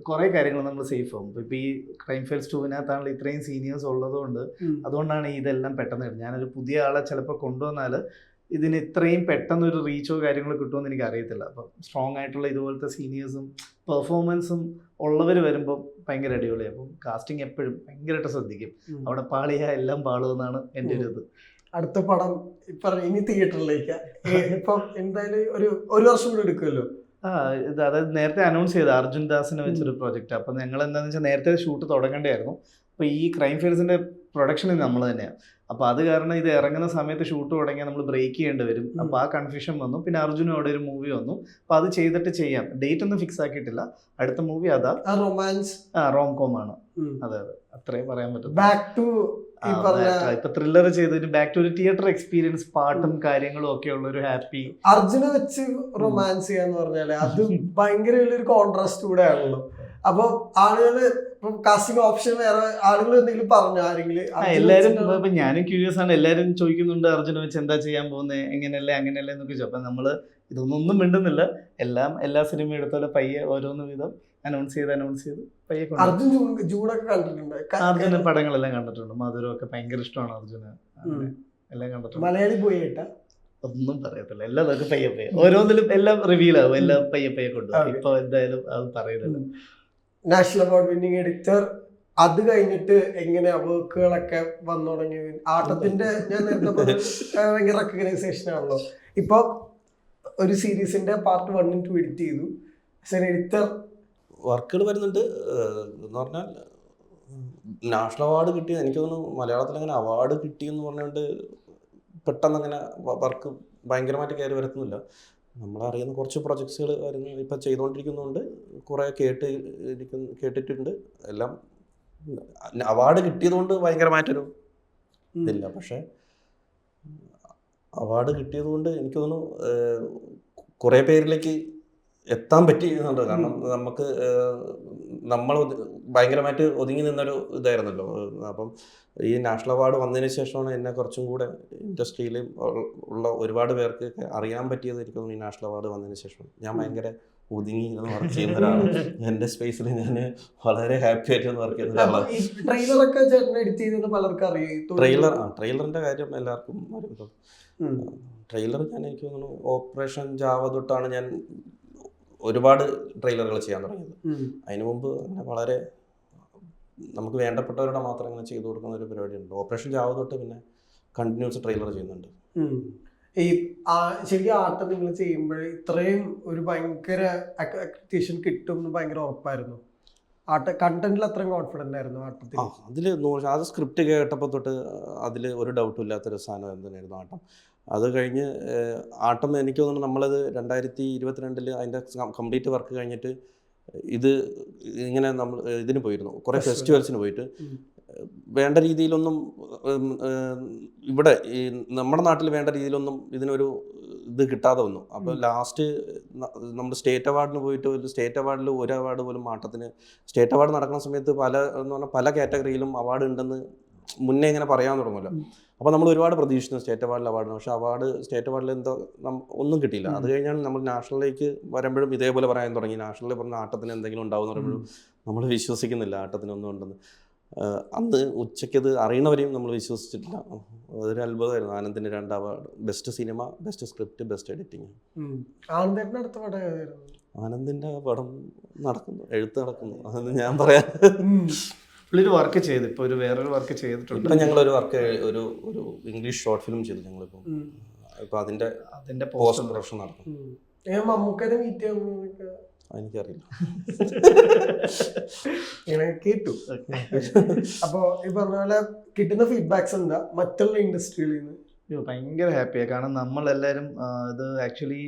കുറേ കാര്യങ്ങൾ നമ്മൾ സേഫ് ആവും. ഇപ്പോൾ ഈ ക്രൈം ഫയൽസ് 2-നകത്താണല്ലോ ഇത്രയും സീനിയേഴ്സ് ഉള്ളതുകൊണ്ട് അതുകൊണ്ടാണ് ഇതെല്ലാം പെട്ടെന്ന് കിട്ടും. ഞാനൊരു പുതിയ ആളെ ചിലപ്പോൾ കൊണ്ടുവന്നാൽ ഇതിന് ഇത്രയും പെട്ടെന്നൊരു റീച്ചോ കാര്യങ്ങളോ കിട്ടുമെന്ന് എനിക്ക് അറിയത്തില്ല. അപ്പം സ്ട്രോങ് ആയിട്ടുള്ള ഇതുപോലത്തെ സീനിയേഴ്സും പെർഫോമൻസും ഉള്ളവർ വരുമ്പോൾ ഭയങ്കര അടിപൊളിയാണ്. അപ്പം കാസ്റ്റിംഗ് എപ്പോഴും ഭയങ്കരമായിട്ട് ശ്രദ്ധിക്കും. അവിടെ പാളിയാ എല്ലാം പാളുമെന്നാണ് എൻ്റെ ഒരു ഇത്. അടുത്ത പടം ഇനി തിയേറ്ററിലേക്ക് ഇപ്പം എന്തായാലും ഒരു വർഷം കൂടെ എടുക്കുമല്ലോ. ഇത് അതായത് നേരത്തെ അനൗൺസ് ചെയ്ത അർജുൻ ദാസിനെ വെച്ചൊരു പ്രോജക്റ്റ്. അപ്പം ഞങ്ങൾ എന്താണെന്ന് വെച്ചാൽ നേരത്തെ ഷൂട്ട് തുടങ്ങേണ്ടതായിരുന്നു. അപ്പോൾ ഈ ക്രൈം ഫയൽസിൻ്റെ പ്രൊഡക്ഷനിൽ നമ്മൾ തന്നെയാണ്. അപ്പോൾ അത് കാരണം ഇത് ഇറങ്ങുന്ന സമയത്ത് ഷൂട്ട് തുടങ്ങിയാൽ നമ്മൾ ബ്രേക്ക് ചെയ്യേണ്ടി വരും. അപ്പോൾ ആ കൺഫ്യൂഷൻ വന്നു. പിന്നെ അർജുനും അവിടെ ഒരു മൂവി വന്നു. അപ്പോൾ അത് ചെയ്തിട്ട് ചെയ്യാം. ഡേറ്റ് ഒന്നും ഫിക്സ് ആക്കിയിട്ടില്ല. അടുത്ത മൂവി അതാ റൊമാൻസ് റോം കോം ആണ്. അതെ അതെ, അത്രയും പറയാൻ പറ്റും. ഇപ്പൊ ത്രില്ലർ ചെയ്തതിന് ബാക്ക് ടു ഒരു തിയേറ്റർ എക്സ്പീരിയൻസ്, പാട്ടും കാര്യങ്ങളും ഒക്കെ ഉള്ള ഒരു ഹാപ്പി. അർജുനെ വെച്ച് റൊമാൻസ് ചെയ്യാന്ന് പറഞ്ഞാല് അത് ഭയങ്കര വലിയൊരു കോൺട്രാസ്റ്റ് കൂടെ ആണല്ലോ. അപ്പൊ ആളുകള് കാസ്റ്റിംഗ് ഓപ്ഷൻ വേറെ ആളുകൾ എന്തെങ്കിലും പറഞ്ഞു ആരെങ്കിലും? എല്ലാരും ഇപ്പൊ ഞാനും ക്യൂരിയസ് ആണ്. എല്ലാരും ചോദിക്കുന്നുണ്ട് അർജുനെ വെച്ച് എന്താ ചെയ്യാൻ പോകുന്നത്, എങ്ങനെയല്ലേ അങ്ങനെയല്ലേ എന്നൊക്കെ ചോദിച്ചു. അപ്പൊ നമ്മള് ഇതൊന്നും മിണ്ടുന്നില്ല. എല്ലാ സിനിമ എടുത്തോലെ പയ്യെ ഓരോന്ന് വിധം അനൗൺസ് ചെയ്ത് പയ്യെ. അർജുൻ ജൂണൊക്കെ കണ്ടിട്ടുണ്ട്. അർജുന പടങ്ങളെല്ലാം കണ്ടിട്ടുണ്ട്. മധുരം ഒക്കെ ഭയങ്കര ഇഷ്ടമാണ് അർജുന്. എല്ലാം കണ്ടിട്ടുണ്ട്. മലയാളി പോയിട്ടാ ഒന്നും പറയത്തില്ല. എല്ലാം നമുക്ക് പയ്യെ ഓരോന്നിലും എല്ലാം റിവീൽ ആവും. എല്ലാം പയ്യെ കൊണ്ടുപോകും. ഇപ്പൊ എന്തായാലും അത് പറയുന്നില്ല. നാഷണൽ അവാർഡ് വിന്നിംഗ് എഡിറ്റർ, അത് കഴിഞ്ഞിട്ട് എങ്ങനെയാ വർക്കുകളൊക്കെ വന്നു തുടങ്ങി? ആട്ടത്തിന്റെ ഞാൻ നേരത്തെ ഭയങ്കര റെക്കഗ്നൈസേഷൻ ആണല്ലോ. ഇപ്പൊ ഒരു സീരീസിന്റെ പാർട്ട് 1 and 2 എഡിറ്റ് ചെയ്തു. എഡിറ്റർ വർക്കുകൾ വരുന്നുണ്ട് എന്ന് പറഞ്ഞാൽ നാഷണൽ അവാർഡ് കിട്ടിയത് എനിക്ക് തോന്നുന്നു മലയാളത്തിൽ അങ്ങനെ അവാർഡ് കിട്ടിയെന്ന് പറഞ്ഞുകൊണ്ട് പെട്ടെന്ന് അങ്ങനെ വർക്ക് ഭയങ്കരമായിട്ട് കയറി വരുത്തുന്നില്ല. നമ്മളറിയുന്ന കുറച്ച് പ്രൊജക്ട്സുകൾ വരുന്നു, ഇപ്പം ചെയ്തുകൊണ്ടിരിക്കുന്നുണ്ട്. കുറേ കേട്ടിട്ടുണ്ട്. എല്ലാം അവാർഡ് കിട്ടിയതുകൊണ്ട് ഭയങ്കരമായിട്ടൊരു ഇതില്ല. പക്ഷേ അവാർഡ് കിട്ടിയത് കൊണ്ട് എനിക്ക് തോന്നുന്നു കുറേ പേരിലേക്ക് എത്താൻ പറ്റിയെന്നുണ്ട്. കാരണം നമുക്ക് നമ്മൾ ഭയങ്കരമായിട്ട് ഒതുങ്ങി നിന്നൊരു ഇതായിരുന്നല്ലോ. അപ്പം ഈ നാഷണൽ അവാർഡ് വന്നതിന് ശേഷമാണ് എന്നെ കുറച്ചും കൂടെ ഇൻഡസ്ട്രിയിൽ ഉള്ള ഒരുപാട് പേർക്ക് അറിയാൻ പറ്റിയത്. എനിക്ക് തോന്നുന്നു ഈ നാഷണൽ അവാർഡ് വന്നതിന് ശേഷം ഞാൻ ഭയങ്കര ഒതുങ്ങി വർക്ക് ചെയ്യുന്ന ഒരാളാണ്. എൻ്റെ സ്പേസിൽ ഞാൻ വളരെ ഹാപ്പി ആയിട്ട് വർക്ക് ചെയ്യുന്ന ഒരാളാണ്. ട്രെയിലറൊക്കെ ചേട്ടൻ എഡിറ്റ് ചെയ്തത് പലർക്കും അറിയാം. ട്രെയിലറിൻ്റെ കാര്യം എല്ലാവർക്കും അറിയാം. ട്രെയിലർ എനിക്ക് തോന്നുന്നു ഓപ്പറേഷൻ ജാവ തൊട്ടാണ് ഞാൻ ഒരുപാട് ട്രെയിലറുകൾ ചെയ്യാൻ തുടങ്ങിയത്. അതിനു മുമ്പ് അങ്ങനെ വളരെ നമുക്ക് വേണ്ടപ്പെട്ടവരുടെ മാത്രം അങ്ങനെ ചെയ്തു കൊടുക്കുന്ന ഒരു പരിപാടിയുണ്ട്. ഓപ്പറേഷൻ ജാവ തൊട്ട് പിന്നെ കണ്ടിന്യൂസ് ട്രെയിലർ ചെയ്യുന്നുണ്ട്. ഈ ശരിക്കും ആട്ടം നിങ്ങൾ ചെയ്യുമ്പോൾ ഇത്രയും ഒരു ഭയങ്കര അക്രിഡിറ്റേഷൻ കിട്ടും എന്ന് ഭയങ്കര ഉറപ്പായിരുന്നു? കണ്ടന്റിൽ അത്രയും കോൺഫിഡന്റ് ആയിരുന്നു ആട്ടത്തിൽ? അതിൽ അത് സ്ക്രിപ്റ്റ് കേട്ടപ്പോൾ തൊട്ട് അതിൽ ഒരു ഡൗട്ടും ഇല്ലാത്തൊരു സാധനം തന്നെയായിരുന്നു ആട്ടം. അത് കഴിഞ്ഞ് ആട്ടം എനിക്ക് തോന്നുന്നു നമ്മളത് 2022 അതിൻ്റെ കംപ്ലീറ്റ് വർക്ക് കഴിഞ്ഞിട്ട് ഇത് ഇങ്ങനെ നമ്മൾ ഇതിന് പോയിരുന്നു, കുറേ ഫെസ്റ്റിവൽസിന് പോയിട്ട് വേണ്ട രീതിയിലൊന്നും ഇവിടെ ഈ നമ്മുടെ നാട്ടിൽ വേണ്ട രീതിയിലൊന്നും ഇതിനൊരു ഇത് കിട്ടാതെ വന്നു. അപ്പോൾ ലാസ്റ്റ് നമ്മൾ സ്റ്റേറ്റ് അവാർഡിന് പോയിട്ട് സ്റ്റേറ്റ് അവാർഡിൽ ഒരു അവാർഡ് പോലും ആട്ടത്തിന് സ്റ്റേറ്റ് അവാർഡ് നടക്കുന്ന സമയത്ത് പല കാറ്റഗറിയിലും അവാർഡ് ഉണ്ടെന്ന് മുന്നേ ഇങ്ങനെ പറയാൻ തുടങ്ങുമല്ലോ. അപ്പോൾ നമ്മൾ ഒരുപാട് പ്രതീക്ഷിച്ചു സ്റ്റേറ്റ് അവാർഡിൽ അവാർഡിന്. പക്ഷേ സ്റ്റേറ്റ് അവാർഡിൽ എന്തോ ഒന്നും കിട്ടിയില്ല. അത് കഴിഞ്ഞാണ് നമ്മൾ നാഷണലിലേക്ക് വരുമ്പോഴും ഇതേപോലെ പറയാൻ തുടങ്ങി. നാഷണലിൽ പറഞ്ഞ ആട്ടത്തിന് എന്തെങ്കിലും ഉണ്ടാവും എന്ന് പറയുമ്പോഴും നമ്മൾ വിശ്വസിക്കുന്നില്ല ആട്ടത്തിനൊന്നും ഉണ്ടെന്ന്. അന്ന് ഉച്ചയ്ക്കത് അറിയണവരെയും നമ്മൾ വിശ്വസിച്ചിട്ടില്ല. അതൊരു അത്ഭുതമായിരുന്നു. ആനന്ദിന് 2 award, best cinema, best script, best editing. ആനന്ദിന്റെ പടം നടക്കുന്നു, എഴുത്ത് നടക്കുന്നു, അതെന്ന് ഞാൻ പറയാം. പുള്ളിയൊരു വർക്ക് ചെയ്തു, ഇപ്പോൾ വേറൊരു വർക്ക് ചെയ്തിട്ടുണ്ട്. ഇപ്പം ഞങ്ങളൊരു വർക്ക് ഒരു ഇംഗ്ലീഷ് ഷോർട്ട് ഫിലിം ചെയ്തു ഞങ്ങളിപ്പോൾ. ഇപ്പം അതിന്റെ പോസ്റ്റ് പ്രൊഡക്ഷൻ നടക്കും. എനിക്കറിയില്ല, ഇങ്ങനെ കേട്ടു. അപ്പോ ഈ പറഞ്ഞ പോലെ കിട്ടുന്ന ഫീഡ്ബാക്സ് എന്താ മറ്റുള്ള ഇൻഡസ്ട്രിയിൽ നിന്ന്? ഭയങ്കര ഹാപ്പിയാണ്. കാരണം നമ്മളെല്ലാവരും ഇത് ആക്ച്വലി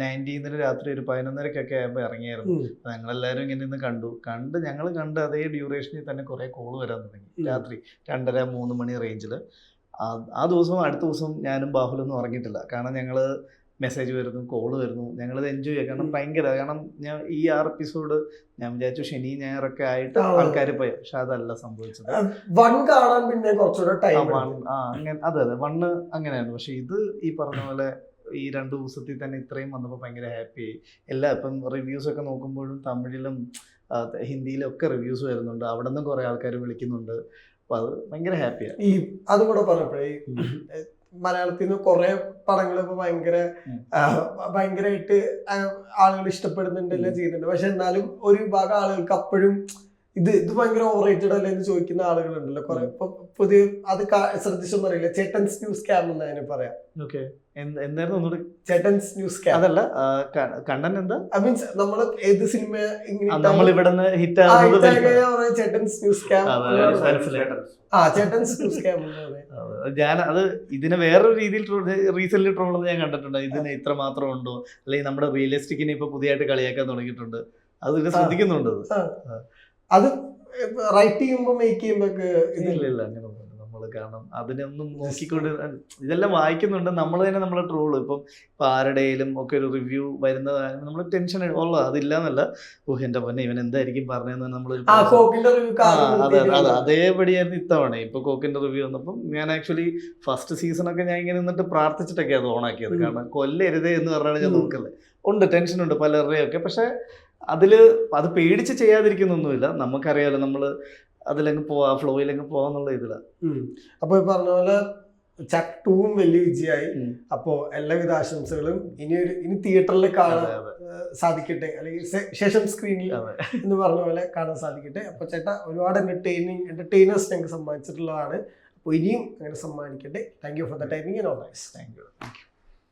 19 രാത്രി ഒരു 11:30 ആകുമ്പോൾ ഇറങ്ങിയായിരുന്നു. ഞങ്ങളെല്ലാവരും ഇങ്ങനെ നിന്ന് കണ്ട് ഞങ്ങൾ കണ്ട് അതേ ഡ്യൂറേഷനിൽ തന്നെ കുറേ കോള് വരാൻ തുടങ്ങി. രാത്രി 2:30-3 മണി റേഞ്ചിൽ. ആ ദിവസം അടുത്ത ദിവസം ഞാനും ബാഹുലൊന്നും ഉറങ്ങിയിട്ടില്ല. കാരണം ഞങ്ങൾ മെസ്സേജ് വരുന്നു, കോള് വരുന്നു, ഞങ്ങളത് എൻജോയ് ചെയ്യുക. കാരണം ഞാൻ ഈ 6 എപ്പിസോഡ് ഞാൻ വിചാരിച്ചു ശനി ഞായറൊക്കെ ആയിട്ട് ആൾക്കാർ പോയി. പക്ഷെ അതല്ല സംഭവിച്ചത്. അതെ 1 അങ്ങനെയായിരുന്നു. പക്ഷെ ഇത് ഈ പറഞ്ഞ പോലെ ഈ 2 ദിവസത്തിൽ തന്നെ ഇത്രയും വന്നപ്പോൾ ഭയങ്കര ഹാപ്പിയായി. ഇപ്പം റിവ്യൂസ് ഒക്കെ നോക്കുമ്പോഴും തമിഴിലും ഹിന്ദിയിലും ഒക്കെ റിവ്യൂസ് വരുന്നുണ്ട്. അവിടെ നിന്നും കുറെ ആൾക്കാർ വിളിക്കുന്നുണ്ട്. അപ്പൊ അത് ഭയങ്കര ഹാപ്പിയാണ്. ഈ അതുകൂടെ പറഞ്ഞപ്പോഴേ മലയാളത്തിൽ നിന്ന് കുറെ പടങ്ങൾ ഇപ്പൊ ഭയങ്കരമായിട്ട് ആളുകൾ ഇഷ്ടപ്പെടുന്നുണ്ട്, എല്ലാം ചെയ്യുന്നുണ്ട്. പക്ഷെ എന്നാലും ഒരു വിഭാഗം ആളുകൾക്ക് അപ്പോഴും ഇത് ഭയങ്കര ഓവറേറ്റഡ് അല്ലേ എന്ന് ചോദിക്കുന്ന ആളുകളുണ്ടല്ലോ കുറെ. ഇപ്പൊ പുതിയ അത് ശ്രദ്ധിച്ചൊന്നും അറിയില്ല, ചേട്ടൻസ് ന്യൂസ് ക്യാം എന്ന് അതിനെ പറയാം. എന്തായിരുന്നു ചേട്ടൻസ് ന്യൂസ് ക്യാം? അതല്ല, കണ്ടന്റ് എന്താ? മീൻസ് നമ്മള് ഏത് സിനിമ നമ്മളിവിടുന്ന് hit Chettans news cam. Chettans news cam അത് ഇതിനെ വേറൊരു രീതിയിൽ റീസെന്റ് ട്രോൾ ഞാൻ കണ്ടിട്ടുണ്ട്. ഇതിന് ഇത്ര മാത്രം ഉണ്ടോ, അല്ലെങ്കിൽ നമ്മുടെ റിയലിസ്റ്റിക്കിനെ ഇപ്പൊ പുതിയതായിട്ട് കളിയാക്കാൻ തുടങ്ങിയിട്ടുണ്ട്. അത് ശ്രദ്ധിക്കുന്നുണ്ട്. അത് റൈറ്റ് ചെയ്യുമ്പോ മേക്ക് ചെയ്യുമ്പോ ഇല്ല അങ്ങനെ നമ്മള് കാരണം അതിനൊന്നും നോക്കിക്കൊണ്ട് ഇതെല്ലാം വായിക്കുന്നുണ്ട്. നമ്മൾ തന്നെ നമ്മളെ ട്രോള് ഇപ്പം ആരുടെയും ഒക്കെ ഒരു റിവ്യൂ വരുന്ന നമ്മൾ ടെൻഷൻ ഉള്ളത് അതില്ലാന്നല്ല. എന്റെ പൊന്നെ ഇവൻ എന്തായിരിക്കും പറഞ്ഞതെന്ന് നമ്മൾ അതേപടിയായിരുന്നു ഇത്തവണ. ഇപ്പൊ കോക്കിന്റെ റിവ്യൂ വന്നപ്പം ഞാൻ ആക്ച്വലി ഫസ്റ്റ് സീസണൊക്കെ ഞാൻ ഇങ്ങനെ നിന്നിട്ട് പ്രാർത്ഥിച്ചിട്ടൊക്കെ അത് ഓണാക്കിയത്. കാരണം കൊല്ലരുതേ എന്ന് പറഞ്ഞാണ് ഞാൻ നോക്കല്ലേ. ഉണ്ട്, ടെൻഷനുണ്ട് പലരുടെയൊക്കെ. പക്ഷെ അത് പേടിച്ച് ചെയ്യാതിരിക്കുന്നൊന്നുമില്ല. നമുക്കറിയാലോ നമ്മള് അതിലങ്ങ് ഫ്ലോയിലങ്ങ് പോവാന്നുള്ള ഇതില. അപ്പൊ പറഞ്ഞ പോലെ ചക്ക് 2 വലിയ വിജയമായി. അപ്പോ എല്ലാവിധ ആശംസകളും. ഇനി തിയേറ്ററിൽ കാണാൻ സാധിക്കട്ടെ, അല്ലെങ്കിൽ ശേഷം സ്ക്രീനിൽ എന്ന് പറഞ്ഞ പോലെ കാണാൻ സാധിക്കട്ടെ. അപ്പൊ ചേട്ടാ ഒരുപാട് എന്റർടൈനേഴ്സ് ഞങ്ങൾക്ക് സമ്മാനിച്ചിട്ടുള്ളതാണ്. അപ്പൊ ഇനിയും അങ്ങനെ സമ്മാനിക്കട്ടെ. Thank you for the timing and all the best. Thank U.